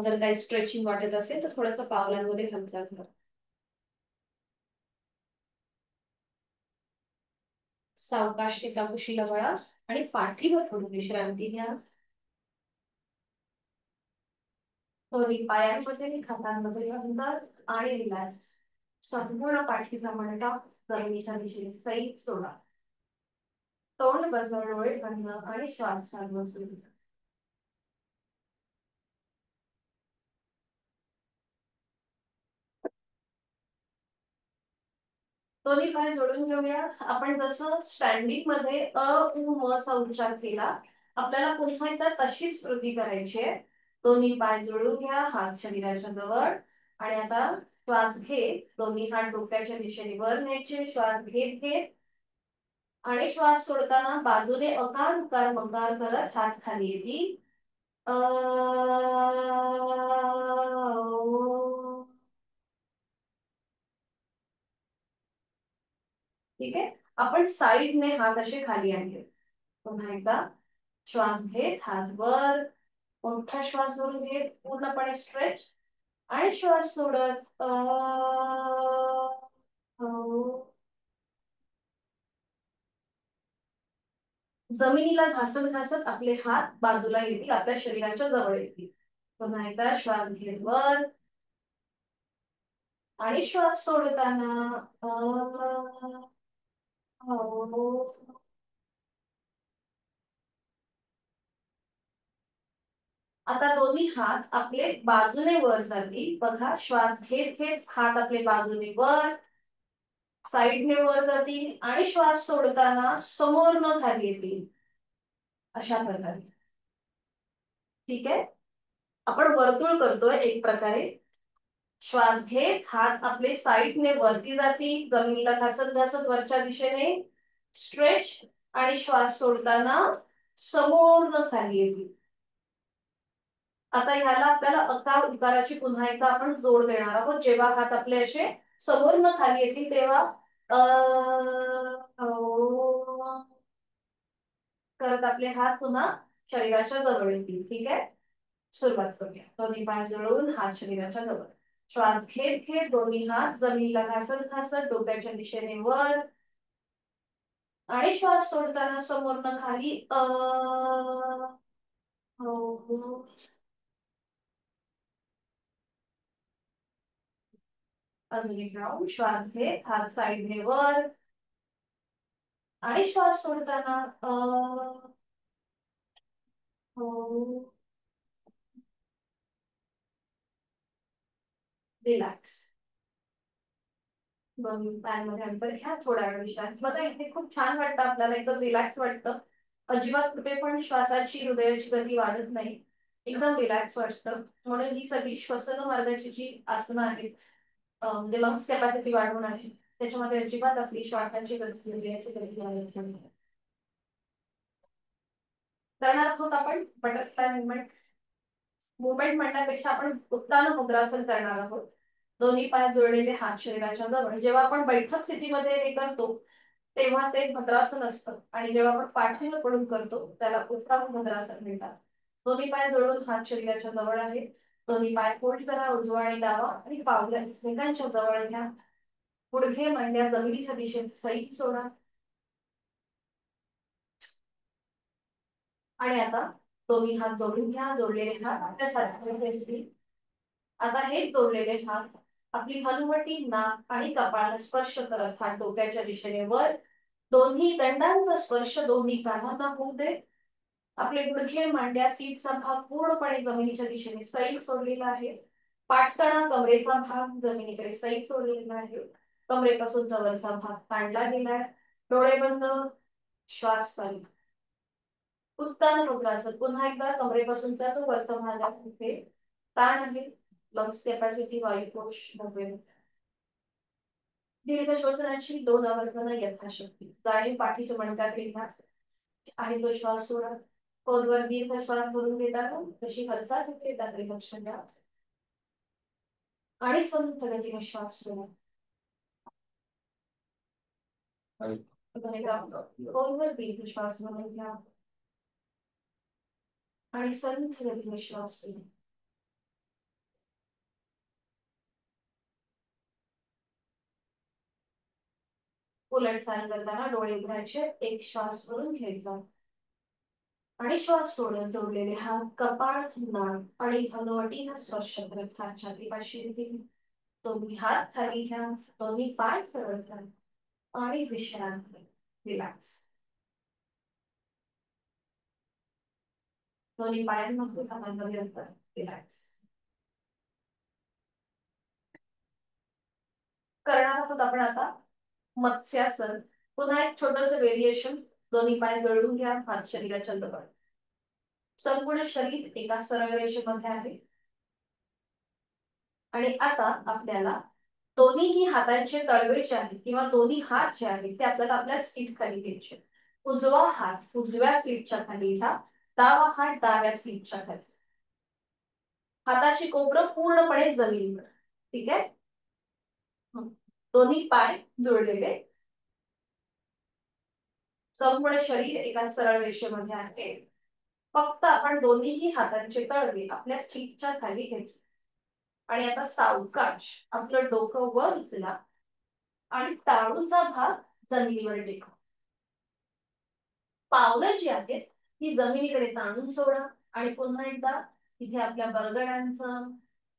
जर काही स्ट्रेचिंग वाटत असेल तर थोडस पावलांमध्ये हालचाल करा. सावकाश एका कुशीला वळा आणि पाठीवर थोडी विश्रांती घ्या. दोन्ही पायांमध्ये आणि हातांमध्ये अंतर आणि रिलॅक्स. संपूर्ण पाठीचा मणका जमिनीच्या दिशेने सैल सोडा. तोंड बंद, डोळे बंद आणि श्वास चालू असू द्या. दोन्ही पाय जोडून घेऊया. आपण जसं स्टँडिंग मध्ये अ उ म चा उच्चार केला आपल्याला पुन्हा एकदा तशीच कृती करायची आहे. दोन्ही पाय जोडून घ्या. हात शरीराच्या जवळ आणि आता श्वास घेत दोन्ही हात डोक्याच्या दिशेने वर न्यायचे. श्वास घेत घेत आणि श्वास सोडताना बाजूने अकार उकार मकार करत हात खाली येतील. अ ठीक आहे. आपण साईडने हात असे खाली आणले. पुन्हा एकदा श्वास घेत हात वर. मोठा श्वास भरून घेत पूर्णपणे स्ट्रेच आणि श्वास सोडत जमिनीला घासत घासत आपले हात बाजूला येतील, आपल्या शरीराच्या जवळ येतील. पुन्हा एकदा श्वास घेत वर आणि श्वास सोडताना आता दोन्ही हात आपले बाजूने वर जातील. बघा श्वास घेत घेत हात आपले बाजूने वर साईडने वर जातील आणि श्वास सोडताना समोर न खाली येतील अशा प्रकारे. ठीक आहे. आपण वर्तुळ करतोय एक प्रकारे. श्वास घेत हात आपले साईडने वरती जातील जमिनीला घासत घासत वरच्या दिशेने स्ट्रेच आणि श्वास सोडताना समोर न खाली येतील. आता ह्याला आपल्याला अकार उकाराची पुन्हा एकदा आपण जोड देणार आहोत. जेव्हा हात आपले असे समोर न खाली येतील तेव्हा करत आपले हात पुन्हा शरीराच्या जवळ येतील. ठीक आहे. सुरुवात करूया. दोन्ही पाय जोडून हात शरीराच्या जवळ. श्वास घेत घेत दोन्ही हात जमिनीला घासत घासत डोक्याच्या दिशेने वर आणि श्वास सोडताना समोरनं खाली हो हो. अजून एक राऊंड श्वास घे, हात साईडने वर आणि श्वास सोडताना हो. रिलॅक्स. दोन पायांमध्ये अंतर घ्या, थोडा वेळ विश्रांती बघा. इथे खूप छान वाटतं आपल्याला, एकदम रिलॅक्स वाटतं. अजिबात कुठे पण श्वासाची हृदयाची गती वाढत नाही, एकदम रिलॅक्स वाटतं. म्हणून ही सगळी श्वसन मार्गाची जी आसनं आहेत, म्हणजे लंग्स कॅपॅसिटी वाढवणारी, त्याच्यामध्ये अजिबात आपली श्वासाची गती हृदयाची गती वाढत नाही. करणार आहोत आपण बटरफ्लाय मुवमेंट. मुवमेंट म्हणण्यापेक्षा आपण उत्तान मुद्रासन करणार आहोत. दोन्ही पाय जोडलेले, हात शरीराच्या जवळ. जेव्हा आपण बैठक स्थितीमध्ये हे करतो तेव्हा ते भद्रासन असतं, आणि जेव्हा आपण पाठीवर पडून करतो त्याला उत्तम भद्रासन म्हणतात. दोन्ही पाय जोडून हात शरीराच्या जवळ आहेत. दोन्ही पाय फोल्ड करा, उजवा आणि डावा, आणि पावल्या एकमेकांच्या जवळ घ्या. गुडघे मांड्या जमिनीच्या दिशेने सैल सोडा. आणि आता दोन्ही हात जोडून घ्या, जोडलेले हात आपल्या छातीवर. आता हेच जोडलेले हात आपली हनुवटी, नाक आणि कपाळाला स्पर्श करत हात डोक्याच्या दिशेने वर. दोन्ही दंडांचा स्पर्श दोन्ही कानांना होऊ दे. आपले गुडघे मांड्या सीटचा भाग पूर्णपणे जमिनीच्या दिशेने सैल सोडलेला आहे. पाठकणा कमरेचा भाग जमिनीकडे सैल सोडलेला आहे. कमरेपासून वरचा भाग ताणला गेलाय. डोळे बंद, श्वास चालू. उत्तान मुद्रासन. पुन्हा एकदा कमरेपासूनचा जो वरचा भाग आहे तिथे ताण आहे. लंग्स कॅपॅसिटी, वायुकोश मोकळे. दीर्घ श्वसनाची 2 आवर्तनं यथाशक्ती. जाणीव पाठीच्या मणक्याकडे घ्या. आहे तो श्वास सोडा. खोलवर दीर्घ श्वास भरून घेताना तशी हालचाल होते त्याकडे लक्ष द्या. आणि संथ गतीने श्वास सोडा. खोलवर दीर्घ श्वास भरून घ्या आणि संथ गतीने श्वास सोडा. उलट चाल करताना डोळे उघडायचे. एक श्वास भरून घ्यायचा आणि श्वास सोडत जोडलेले हात कपाळ, नाक आणि हनुवटीचा स्पर्श करत हात छातीपाशी घेतील. दोन्ही हात खाली घ्या, दोन्ही पाय सरळ करा आणि विश्रांती. रिलॅक्स. दोन्ही पायांमध्ये हातांमध्ये अंतर. रिलॅक्स. करणार आहोत आपण आता मत्स्यासन. पुन्हा एक छोटस व्हेरिएशन. दोन्ही पाय जळून घ्या, हात शरीराच्या जवळ. संपूर्ण शरीर एका सरळ रेषेमध्ये आहे. आणि आता आपल्याला दोन्हीही हातांचे तळवे जे आहेत किंवा दोन्ही हात जे आहेत ते आपल्याला आपल्या सीट खाली घ्यायचे. उजवा हात उजव्या सीटच्या खाली घ्या, डावा हात डाव्या सीटच्या खाली. हाताची कोपरं पूर्णपणे जमिनीवर. ठीक आहे. दोन्ही पाय जोडलेले. संपूर्ण शरीर एका सरळ रेषेमध्ये आहे. फक्त आपण दोन्हीही हातांचे तळवे आपल्या सीटच्या खाली घ्यायचे. आणि आता सावकाश आपलं डोकं वर उचला आणि टाळूचा भाग जमिनीवर टेकवा. पावलं जी आहेत ती जमिनीकडे ताणून सोडा. आणि पुन्हा एकदा इथे आपल्या बरगड्यांचं,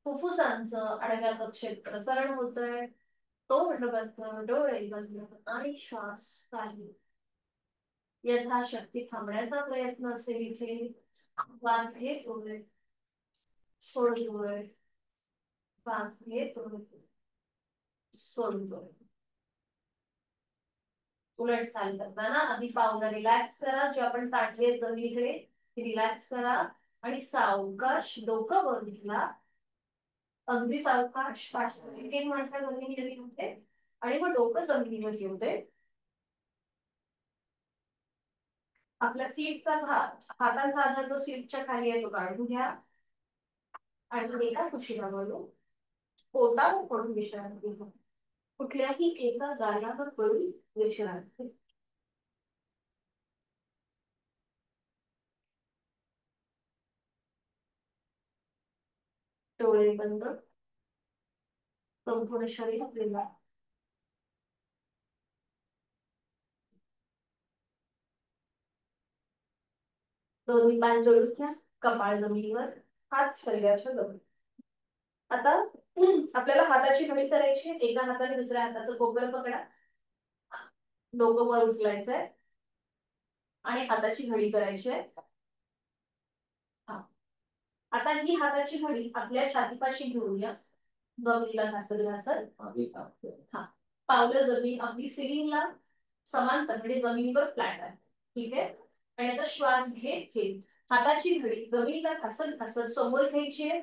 फुफ्फुसांचं आडव्या कक्षेत प्रसारण होतंय. तोंड बंद, डोळे बंद आणि श्वास चालू. यथाशक्ती थांबण्याचा प्रयत्न असेल इथे. श्वास घेतोय, सोडतोय, श्वास घेतोय, सोडतोय. उलट चाल करताना आधी पावलं रिलॅक्स करा, जे आपण ताटले जमिनीकडे रिलॅक्स करा. आणि सावकाश डोकं वर उचला. अगदी सावकाश. पाठी म्हणता जमिनीवर येते आणि मग डोकं जमिनीवर येते. आपल्या सीटचा भाग, हातांचा आधार जो सीटच्या खाली आहे तो काढून घ्या. आणि एका कुशीला वळून पोटावर पडून विश्रांती घ्या. कुठल्याही एका जागेवर पडून विश्रांती. डोळे बंद, संपूर्ण शरीर आपल्याला दोन्ही पाय जोडून घ्या, कपाळ जमिनीवर, हात शरीराच्या जवळ. आता आपल्याला हाताची घडी करायची. एका हाताने दुसऱ्या हाताचं कोपर पकडा, डोकं वर उचलायचंय आणि हाताची घडी करायची आहे. आता ही हाताची घडी आपल्या छातीपाशी घेऊया, जमिनीला घासत घासत. हा, पावलं जमीन आपली सिलिंगला समांतर म्हणजे जमिनीवर फ्लॅट आहे. ठीक आहे. आणि आता श्वास घेत घेत हाताची घडी जमिनीला घासत घासत समोर घ्यायची आहे.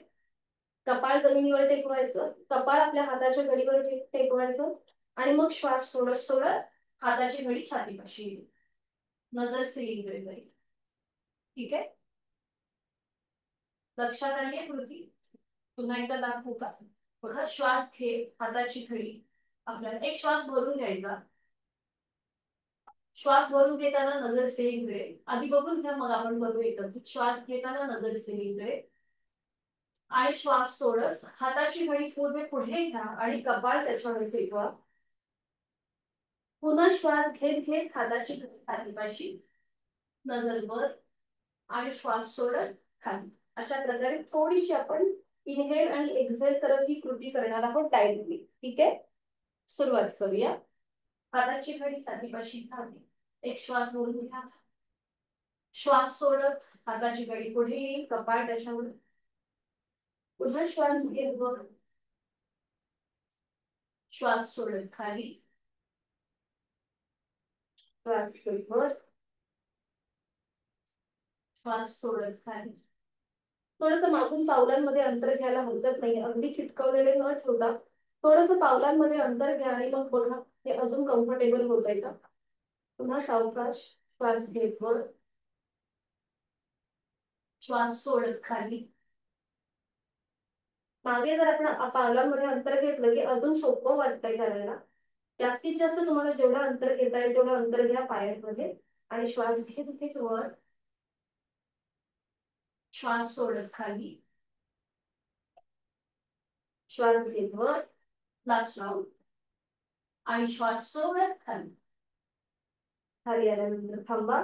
कपाळ जमिनीवर टेकवायचं, कपाळ आपल्या हाताच्या घडीवर टेकवायचं आणि मग श्वास सोडत सोडत हाताची घडी छातीपाशी येईल, नजर सिलिंगकडे जाईल. ठीक आहे. लक्षात आली कृती? पुन्हा एकदा दाखवू का? बघा, श्वास घेत हाताची घडी आपल्याला एक श्वास भरून घ्यायचा. श्वास भरून घेताना नजर सिलिंगकडे, आधी बघून घ्या मग आपण बघू एकत्र. श्वास घेताना नजर सिलिंगकडे आणि श्वास सोडत हाताची घडी पूर्ण पुढे घ्या आणि कपाळ त्याच्यावर टेकवा. पुन्हा श्वास घेत घेत हाताची घडी छातीपाशी, नजर वर आणि श्वास सोडत खाली. अशा प्रकारे थोडीशी आपण इनहेल आणि एक्झेल करत ही कृती करणार आहोत डायरेक्टली. ठीक आहे. सुरुवात करूया. हाताची घडी छातीपाशी घ्यावी, एक श्वास भरून घ्या, श्वास सोडत हाताची घडी पुढे येईल, कपाळ त्याच्यावर. पुन्हा श्वास घेत वर, श्वास सोडत खाली, श्वास घेत वर, श्वास सोडत खाली. थोडस मागून पावलांमध्ये अंतर घ्यायला हरकत नाही, अगदी चिटकवलेले न ठेवता थोडस पावलांमध्ये अंतर घ्या आणि मग बघा हे अजून कम्फर्टेबल होत आहे का. पुन्हा सावकाश श्वास घेत वर, श्वास सोडत खाली. मागे जर आपण पावलांमध्ये अंतर घेतलं की अजून सोपं वाटतंय करायला. जास्तीत जास्त तुम्हाला जेवढं अंतर घेता येईल तेवढं अंतर घ्या पायांमध्ये आणि श्वास घेत घेत वर, श्वास सोडत खाली, श्वास घेत वर, लास्ट राऊंड आणि श्वास सोडत खाली. खाली आल्यानंतर थांबा.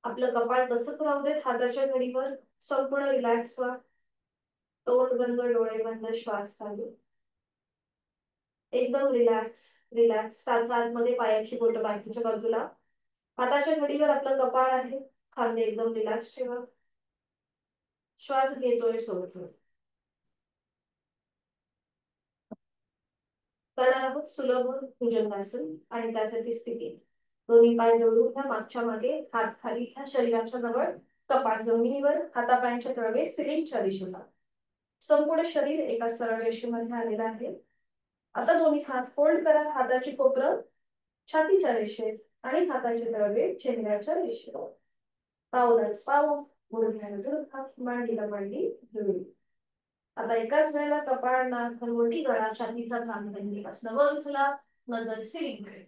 आपलं कपाळ तसंच राहू देत हाताच्या घडीवर, संपूर्ण रिलॅक्स व्हा. तोंड बंद, डोळे बंद, श्वास चालू. एकदम रिलॅक्स रिलॅक्स. टाचा आतमध्ये, पायाची बोटं बाकीच्या बाजूला. हाताच्या घडीवर आपलं कपाळ आहे, खांदे एकदम रिलॅक्स ठेवा. श्वास घेतोय सोडतोय. करणार आहोत सुलभ भुजंगासन आणि त्यासाठी स्थिती. दोन्ही पाय जोडून घ्या, मागच्या मागे, हात खाली घ्या शरीराच्या जवळ, कपाळ जमिनीवर, हातापायांच्या तळवे सिलिंगच्या दिशेला. संपूर्ण शरीर एका सरळ रेषेमध्ये आलेलं आहे. आता दोन्ही हात फोल्ड करा, हाताची कोपरं छातीच्या रेषेत आणि हाताचे तळवे चेहऱ्याच्या रेषेवर. पावलाच पाव, गुडघ्याला गुडघा, मांडीला मांडी जुळली. आता एकाच वेळेला कपाळ, नाक, हलवटी, गळा, छातीचा खांद्यापासून वर उचला, नजर सिलिंगकडे.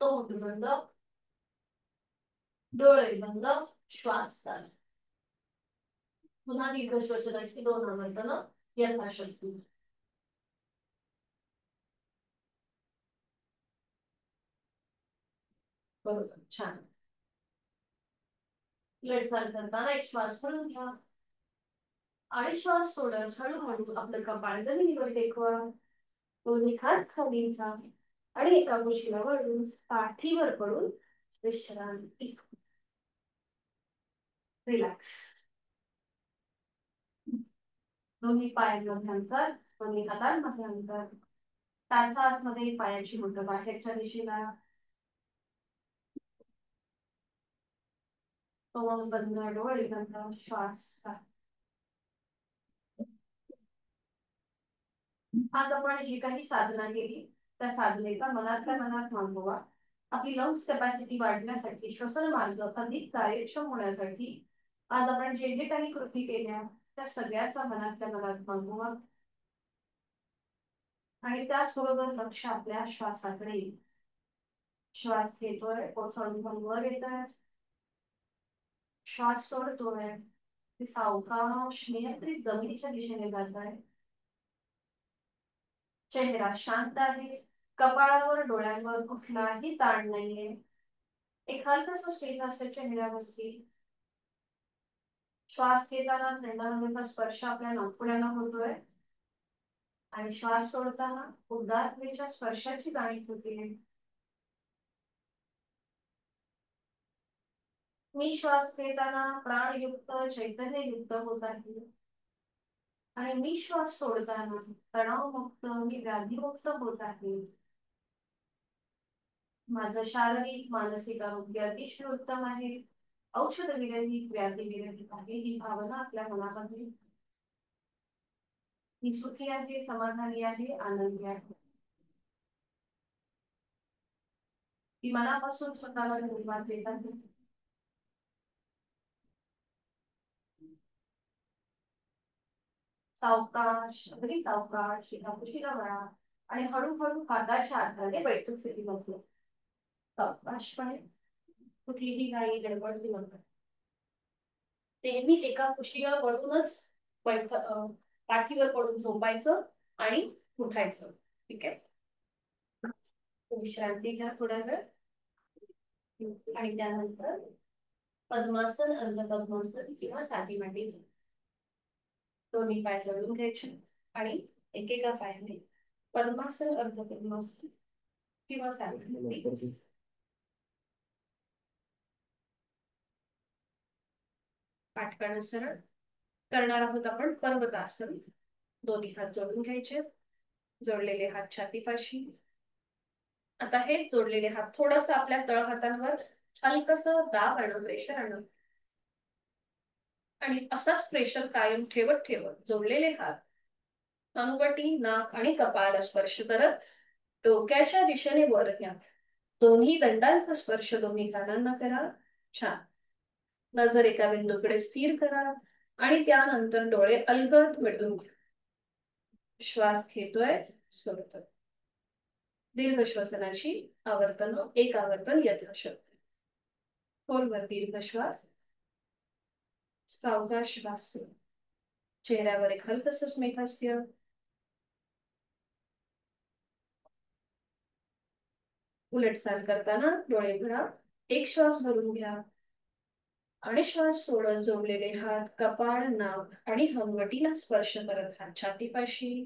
तोंड बंद, डोळे बंद, श्वास चालू. पुन्हा दीर्घ श्वसनाची 2 आवर्तनं यथाशक्ती. बरोबर, छान. लटचाल करताना एक श्वास भरून घ्या आणि श्वास सोडत हळूहळू आपलं कपाळ जमिनीवर टेकवा. दोन्ही हात खाली घ्या आणि एका कुशीला वळून पाठीवर पडून विश्रांती. रिलॅक्स. दोन्ही पायांमध्ये अंतर, दोन्ही हातांमध्ये अंतर. टाचा आतमध्ये, पायाची बोटं बाहेरच्या दिशेला. तोंड बंद, डोळे बंद, श्वास. आज आपण जी काही साधना केली त्या साधनेचा मनातल्या मनात मागोवा. आपली लंग्स कॅपॅसिटी वाढण्यासाठी, श्वसन मार्ग अधिक कार्यक्षम होण्यासाठी आज आपण जे जे काही कृती केल्या त्या सगळ्याचा मनातल्या मनात मागोवा. आणि त्याचबरोबर लक्ष आपल्या श्वासाकडे. श्वास घेतोय, ओठांतून वर येतोय, श्वास सोडतोय, सावकाश नियंत्रित जमिनीच्या दिशेने जात आहे. चेहरा शांत आहे, कपाळावर डोळ्यांवर कुठलाही ताण नाहीये. एक हलकासा श्वासाच्या चेहऱ्यावरती श्वास घेताना थंड हवेचा स्पर्श आपल्या नाकपुड्यांना होतोय आणि श्वास सोडताना उबदार हवेच्या स्पर्शाची जाणीव होते. मी श्वास घेताना प्राणयुक्त चैतन्ययुक्त होत आहे आणि मी श्वास सोडताना तणावमुक्त मी व्याधीमुक्त होत आहे. माझं शारीरिक मानसिक आरोग्य अतिशय उत्तम आहे. औषध विरहित व्याधी विरहित आहे ही भावना आपल्या मनामध्ये. मी सुखी आहे, समाधानी आहे, आनंदी आहे. मी मनापासून स्वतःला धन्यवाद देत आहे. सावकाश अगदी सावकाश उशिरा वळा आणि हळूहळू हाताच्या आधारे बैठक स्थितीमध्ये सावकाशपणे कुठलीही घाई गडबड नका. नेहमी एका कुशीवर पडूनच पाठीवर पडून झोपायचं आणि उठायचं. ठीक आहे. विश्रांती घ्या थोडा वेळ आणि त्यानंतर पद्मासन अर्ध पद्मासन किंवा साधी मांडी दोन्ही पाय जोडून घ्यायचे आणि एकेका पायाने पद्मासन अर्ध पद्मासन किंवा साधी मांडी. पाठकाण सरळ करणार आहोत आपण पर्वतासन. दोन्ही हात जोडून घ्यायचे, जोडलेले हात छातीपाशी. आता हेच जोडलेले हात थोडस आपल्या तळ हातांवर हलकस दाब आणून प्रेशर आणून आणि असाच प्रेशर कायम ठेवत ठेवत जोडलेले हात हनुवटी नाक आणि कपाळाला स्पर्श करत डोक्याच्या दिशेने वर घ्या. दोन्ही दंडांचा स्पर्श दोन्ही कानांना करा. छान. नजर एका बिंदूकडे स्थिर करा आणि त्यानंतर डोळे अलगद मिटून घ्या. श्वास घेतोय, सोडतोय. दीर्घ श्वसनाची आवर्तन, एक आवर्तन यथाशक्ती. खोलवर दीर्घ श्वास, सावकाश श्वास. चेहऱ्यावर एक हलकस स्मितहास्य. उलटचाल करताना डोळे उघडा. एक श्वास भरून घ्या आणि श्वास सोडत जोडलेले हात कपाळ, नाक आणि हनवटीला स्पर्श करत हात छातीपाशी.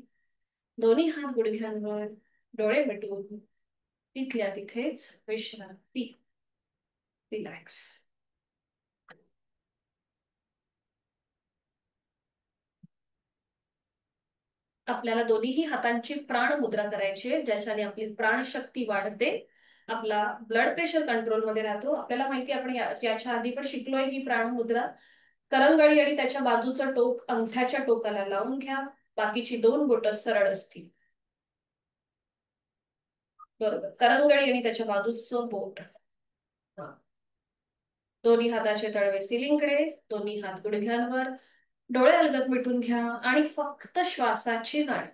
दोन्ही हात गुडघ्यांवर, डोळे मिटून तिथल्या तिथेच विश्रांती. रिलॅक्स. आपल्याला दोन्ही हातांची प्राण मुद्रा करायची ज्याच्याने आपली प्राणशक्ती वाढते. आपला ब्लड प्रेशर कंट्रोल मध्ये राहतो. आपल्याला माहिती आपण याच्या आधी पण शिकलोय ही प्राण मुद्रा. करंगळी आणि त्याच्या बाजूचं टोक अंगठ्याच्या टोकाला लावून घ्या. बाकीची दोन बोटं सरळ असतील. बरोबर. करंगळी आणि त्याच्या बाजूचं बोट. दोन्ही हाताचे तळवे सिलिंगकडे, दोन्ही हात गुडघ्यांवर, डोळे अलगद मिटून घ्या आणि फक्त श्वासाची जाणीव.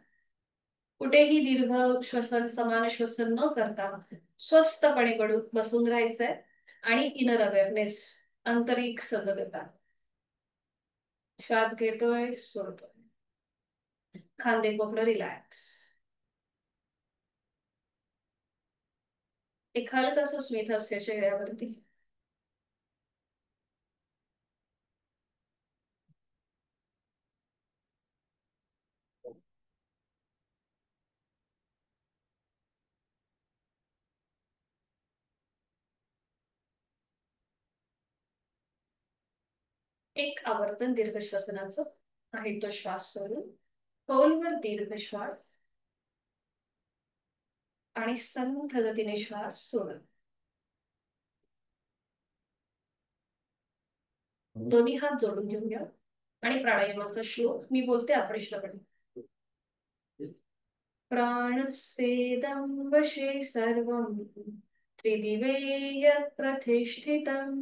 कुठेही दीर्घ श्वसन समान श्वसन न करता स्वस्थपणे बसून राहायचंय आणि इनर अवेअरनेस आंतरिक सजगता. श्वास घेतोय, सोडतोय. खांदे कोपरं रिलॅक्स. एक हलकसं स्मित हास्य चेहऱ्यावरती. एक आवर्तन दीर्घ श्वसनाचं आहे. तो श्वास सोडून खोलवर दीर्घ श्वास आणि संथ गतीने श्वास सोडून. दोन्ही हात जोडून घेऊन घ्या आणि प्राणायामाचा श्लोक मी बोलते, आपण श्रवण. प्राणस्तेदं वशे सर्वं त्रिदिवे यत् प्रतिष्ठितं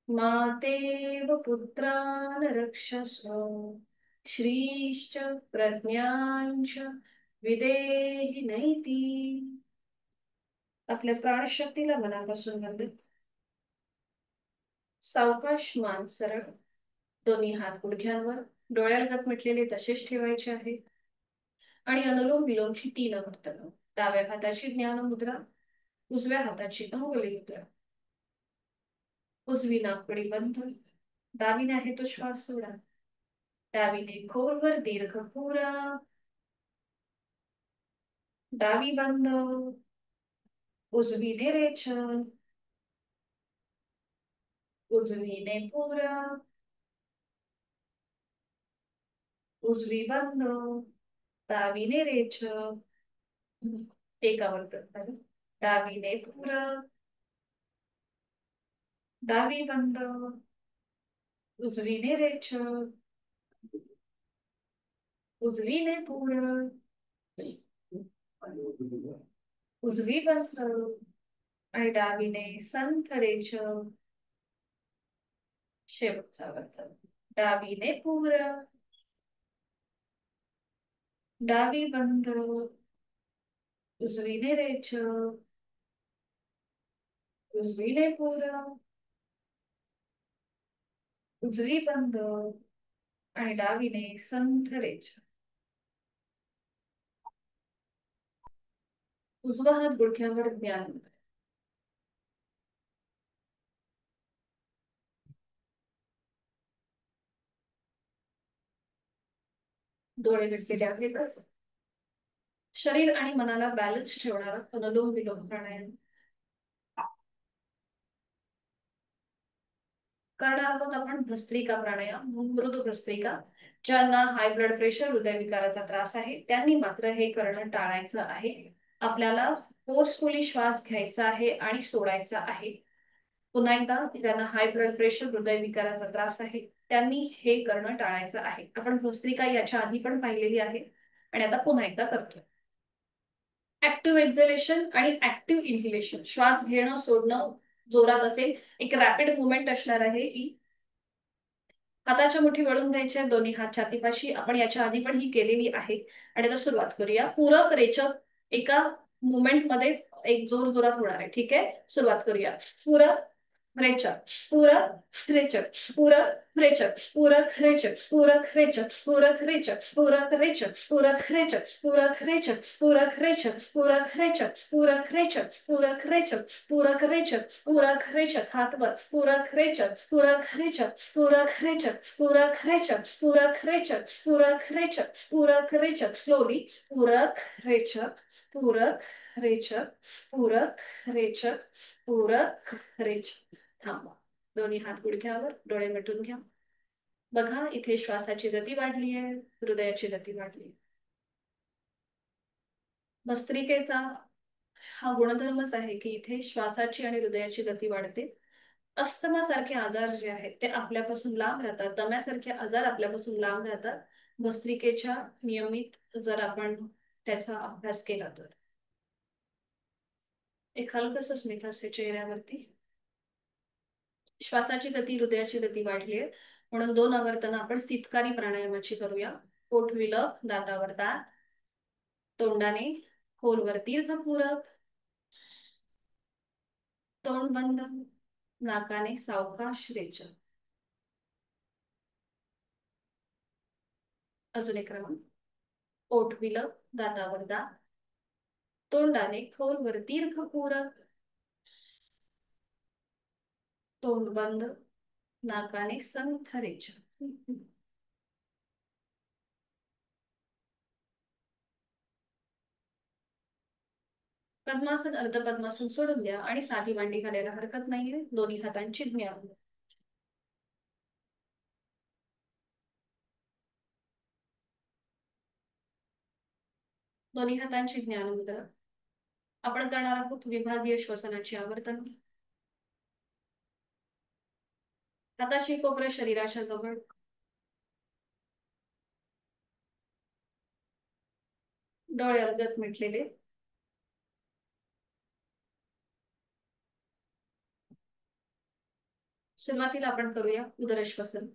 मातेव पुत्रान् रक्षस्व श्रीश्च प्रज्ञांच विदेहि नैति. आपल्या प्राणशक्तीला मनापासून वंदन. सावकाश मान सरळ, दोन्ही हात गुडघ्यांवर, डोळ्यालगत मिटलेले तसेच ठेवायचे आहे आणि अनुलोम विलोमची 3 आवर्तन. डाव्या हाताची ज्ञान मुद्रा, उजव्या हाताची अंगुली मुद्रा. उजवी नाकपुडी बंद. डावीने आहे तो श्वास सोडा. डावीने खोलवर दीर्घ पुरा. डावी बंद. उजवीने रेचल. उजवीने पुरा. उजवी बंद. डावीने रेचल. एकावर करतात. डावीने पुरा. डावी बंद. उजवीने रेचल. उजवीने पुरा. उजवी बंद. आणि डावीने संथ रेचल. शेवटचा वर्तन. डावीने पुरा. डावी बंद. उजवीने रेचल. उजवीने पुरा. उजवी बंद. आणि डावीने संथ रेचल. उजवा हात गुडघ्यावर ज्ञान. डोळे दिसलेले आहेतच. शरीर आणि मनाला बॅलन्स ठेवणारा अनुलोम विलोम प्राणायाम करणार आहोत आपण. भस्त्रिका प्राणायाम, मृदू भस्त्रिका. ज्यांना हाय ब्लड प्रेशर, हृदयविकाराचा त्रास आहे त्यांनी मात्र हे करणं टाळायचं आहे. आपल्याला फोर्सफुली श्वास घ्यायचा आहे आणि सोडायचा आहे. पुन्हा एकदा, ज्यांना हाय ब्लड प्रेशर, हृदयविकाराचा त्रास आहे त्यांनी हे करणं टाळायचं आहे. आपण भस्त्रिका याच्या आधी पण पाहिलेली आहे आणि आता पुन्हा एकदा करतो. ऍक्टिव्ह एक्झलेशन आणि ऍक्टिव्ह इन्हिलेशन. श्वास घेणं सोडणं जोरात असेल. एक रॅपिड मुवमेंट असणार आहे की हाताच्या मुठी वळून घ्यायच्या, दोन्ही हात छातीपाशी. आपण याच्या आधी पण ही केलेली आहे. आणि आता सुरुवात करूया. पूरक रेचक एका मुवमेंट मध्ये एक जोर जोरात होणार आहे. ठीक आहे, सुरुवात करूया. पूरक रेचक, पूरक रेचक, पूरक रेचक, पूरक रेचक, पूरक रेचक, पूरक रेचक, पूरक रेचक, पूरक रेचक, पूरक रेचक, पूरक रेचक, पूरक रेचक, पूरक रेचक, पूरक रेचक, पूरक रेचक, पूरक रेचक. हात वर. पूरक रेचक, पूरक रेचक, पूरक रेचक, पूरक रेचक, पूरक रेचक, पूरक रेचक, पूरक रेचक. स्लोली. पूरक रेचक, पूरक रेचक, पूरक रेचक, पूरक रेचक. थांबा. दोन्ही हात गुडघ्यावर. डोळे मिटून घ्या. बघा, इथे श्वासाची गती वाढली आहे, हृदयाची गती वाढली. भस्त्रिकेचा हा गुणधर्मच आहे की इथे श्वासाची आणि हृदयाची गती वाढते. अस्थमा सारखे आजार जे आहेत ते आपल्यापासून लांब राहतात. दम्यासारखे आजार आपल्यापासून लांब राहतात भस्त्रिकेच्या नियमित जर आपण त्याचा अभ्यास केला तर. एक हलकस स्मित हास्य चेहऱ्यावरती. श्वासाची गती, हृदयाची गती वाढली आहे म्हणून 2 आवर्तन आपण शीतकारी प्राणायामाची करूया. पोट विलग, दातावर दात. तोंडाने खोलवर दीर्घ पूरक. तोंड बंद. नाकाने सावकाश रेचक. अजून एक राऊंड. पोट विलग, दातावर दात. तोंडाने खोलवर दीर्घ पूरक. तोंड बंद. नाकाने संथ रेचक. पद्मासन, अर्ध पद्मासन सोडून द्या आणि साधी मांडी घालायला हरकत नाहीये. दोन्ही हातांची ज्ञान. दोन्ही हातांची ज्ञान मुद्रा. आपण करणार आहोत विभागीय श्वसनाची आवर्तन. हाताची कोपरे शरीराच्या जवळ. डोळे अर्धत मिटलेले. सुरुवातीला आपण करूया उदरश्वसन.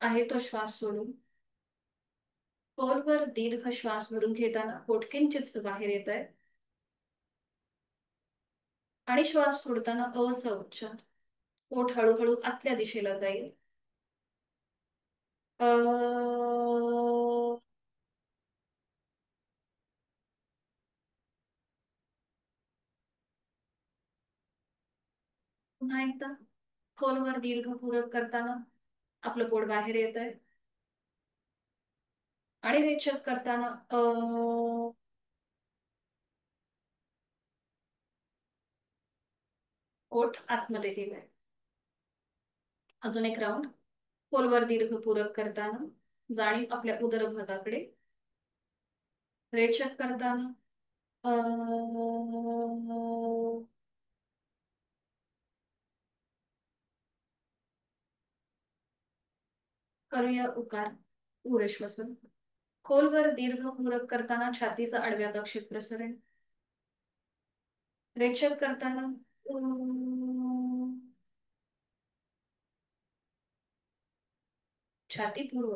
आहे तो श्वास सोडून खोलवर दीर्घ श्वास भरून घेताना पोट किंचित बाहेर येत आहे आणि श्वास सोडताना अचा उच्चार. पोट हळूहळू आतल्या दिशेला जाईल. अ पुन्हा एकदा. खोलवर दीर्घ पूरक करताना आपलं पोट बाहेर येत आहे. आणि रेचक करताना पोट आतमध्ये गेलंय. अजून एक राऊंड. खोलवर दीर्घ पूरक करताना जाणीव आपल्या उदर भागाकडे. रेचक करताना करूया उकार उरश्वसन. खोलवर दीर्घ पूरक करताना छातीचं आडव्या कक्षेत प्रसरण. रेचक करताना छाती पूर्व.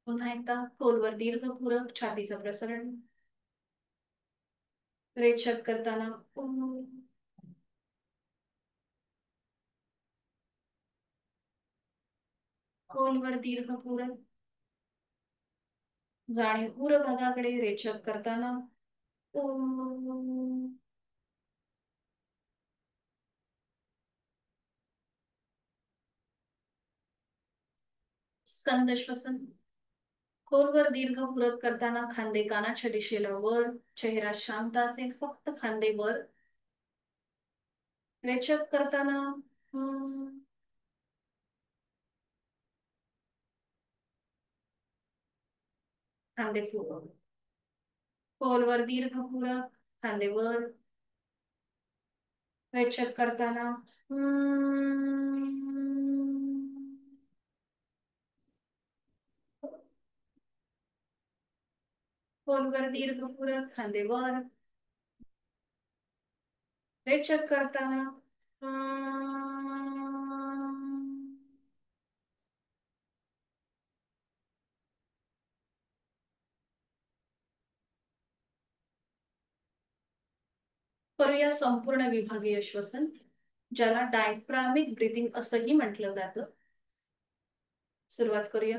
पुन्हा एकदा खोलवर दीर्घ पूरक छातीचं प्रसरण. रेचक करताना खोलवर दीर्घ पूरक. जाणीव उर भागाकडे रेचक करताना स्कंद श्वसन. खोलवर दीर्घ पूरक करताना खांदे कानाच्या दिशेला वर. चेहरा शांत असेल, फक्त खांदे वर. रेचक करताना खांदे पूर्व. खोलवर दीर्घ पूरक खांदे वर. रेचक करताना खोलवर दीर्घ पूरक खांदे वर. रेचक करताना करूया संपूर्ण विभागीय श्वसन, ज्याला डायफ्रामिक ब्रीथिंग असंही म्हटलं जातं. सुरुवात करूया.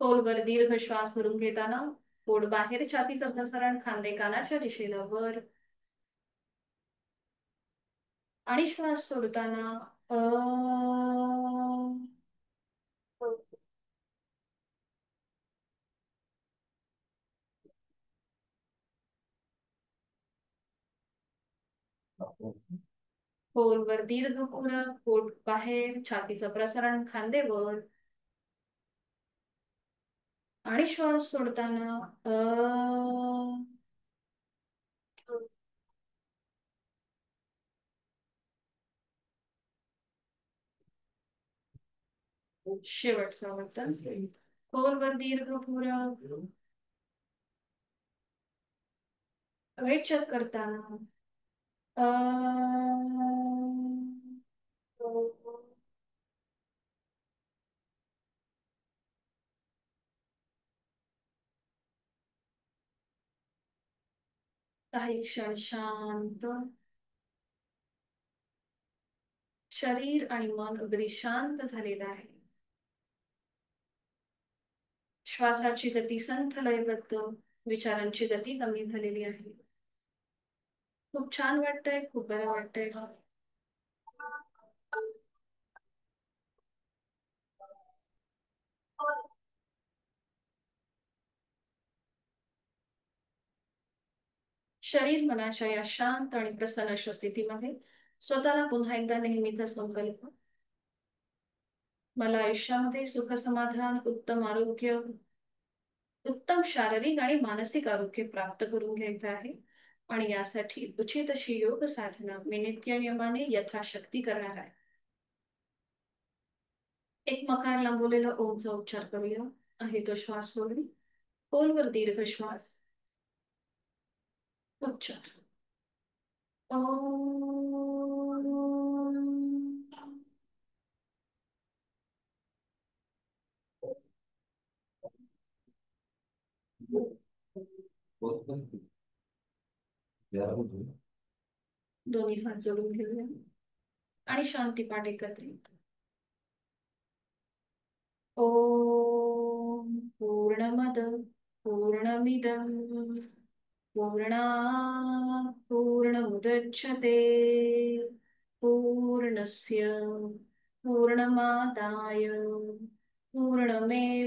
खोलवर दीर्घ श्वास भरून घेताना पोट बाहेर, छातीचं प्रसारण खांदे कानाच्या दिशेला वर. आणि श्वास सोडताना खोलवर दीर्घ पूरक पोट बाहेर, छातीचं प्रसारण खांदे वर. आणि श्वास सोडताना शेवटचं वर्तन. खोलवर दीर्घ पूरक. रेचक करताना काही क्षण शांत. शरीर आणि मन अगदी शांत झालेलं आहे. श्वासाची गती संथ लयबद्ध, विचारांची गती कमी झालेली आहे. खूप छान वाटतंय, खूप बरं वाटतंय. शरीर मनाच्या या शांत आणि प्रसन्न स्थितीमध्ये स्वतःला पुन्हा एकदा नेहमीचा संकल्प. मला आयुष्यामध्ये सुख समाधान, उत्तम आरोग्य, उत्तम शारीरिक आणि मानसिक आरोग्य प्राप्त करून घ्यायचं आहे. आणि यासाठी उचित अशी योग साधना मी नित्यनियमाने यथाशक्ती करणार आहे. एक मकार लांबवलेला ओमचा उच्चार करूया. आहे तो श्वास सोडून. खोलवर दीर्घ श्वास. उच्चार. दोन्ही हात जोडून घेऊया आणि शांती पाठ एकत्रित. ओम पूर्णमद पूर्णमिदं पूर्णात् पूर्णमुदच्यते पूर्णस्य पूर्णमादाय पूर्णमेवावशिष्यते.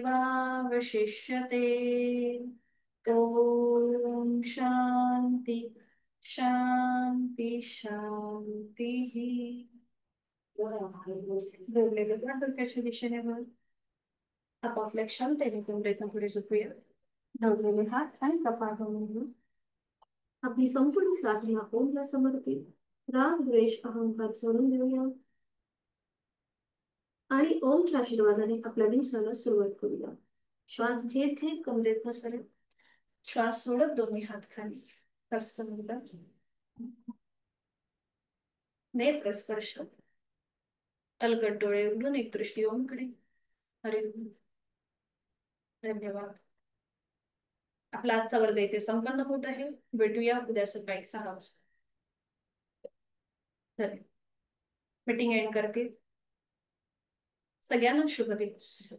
ॐ शांति शांति शांतिः. बोलले बघा डोक्याच्या दिशेने वर. आपापल्या क्षमतेने प्रयत्न पुढे झोपूया. धरलेले हात आणि कपाळ घालून घेऊ. आपली संपूर्ण साधना ओमला समर्पित राग द्वेष अहंकार सोडून देऊया आणि ओमच्या आशीर्वादाने आपल्या दिवसाला सुरुवात करूया. श्वास घेत घेत कमरेत पसरेल. श्वास सोडत दोन्ही हात खाली. हस्तमुद्रा. नेत्र स्पर्श. अलगद डोळे उघडून एक दृष्टी ओमकडे. हरे ओम. धन्यवाद. आपला आजचा वर्ग इथे संपन्न होत आहे. भेटूया उद्या सकाळी 6 वाजता. मीटिंग एंड करते. सगळ्यांना शुभ दिवस.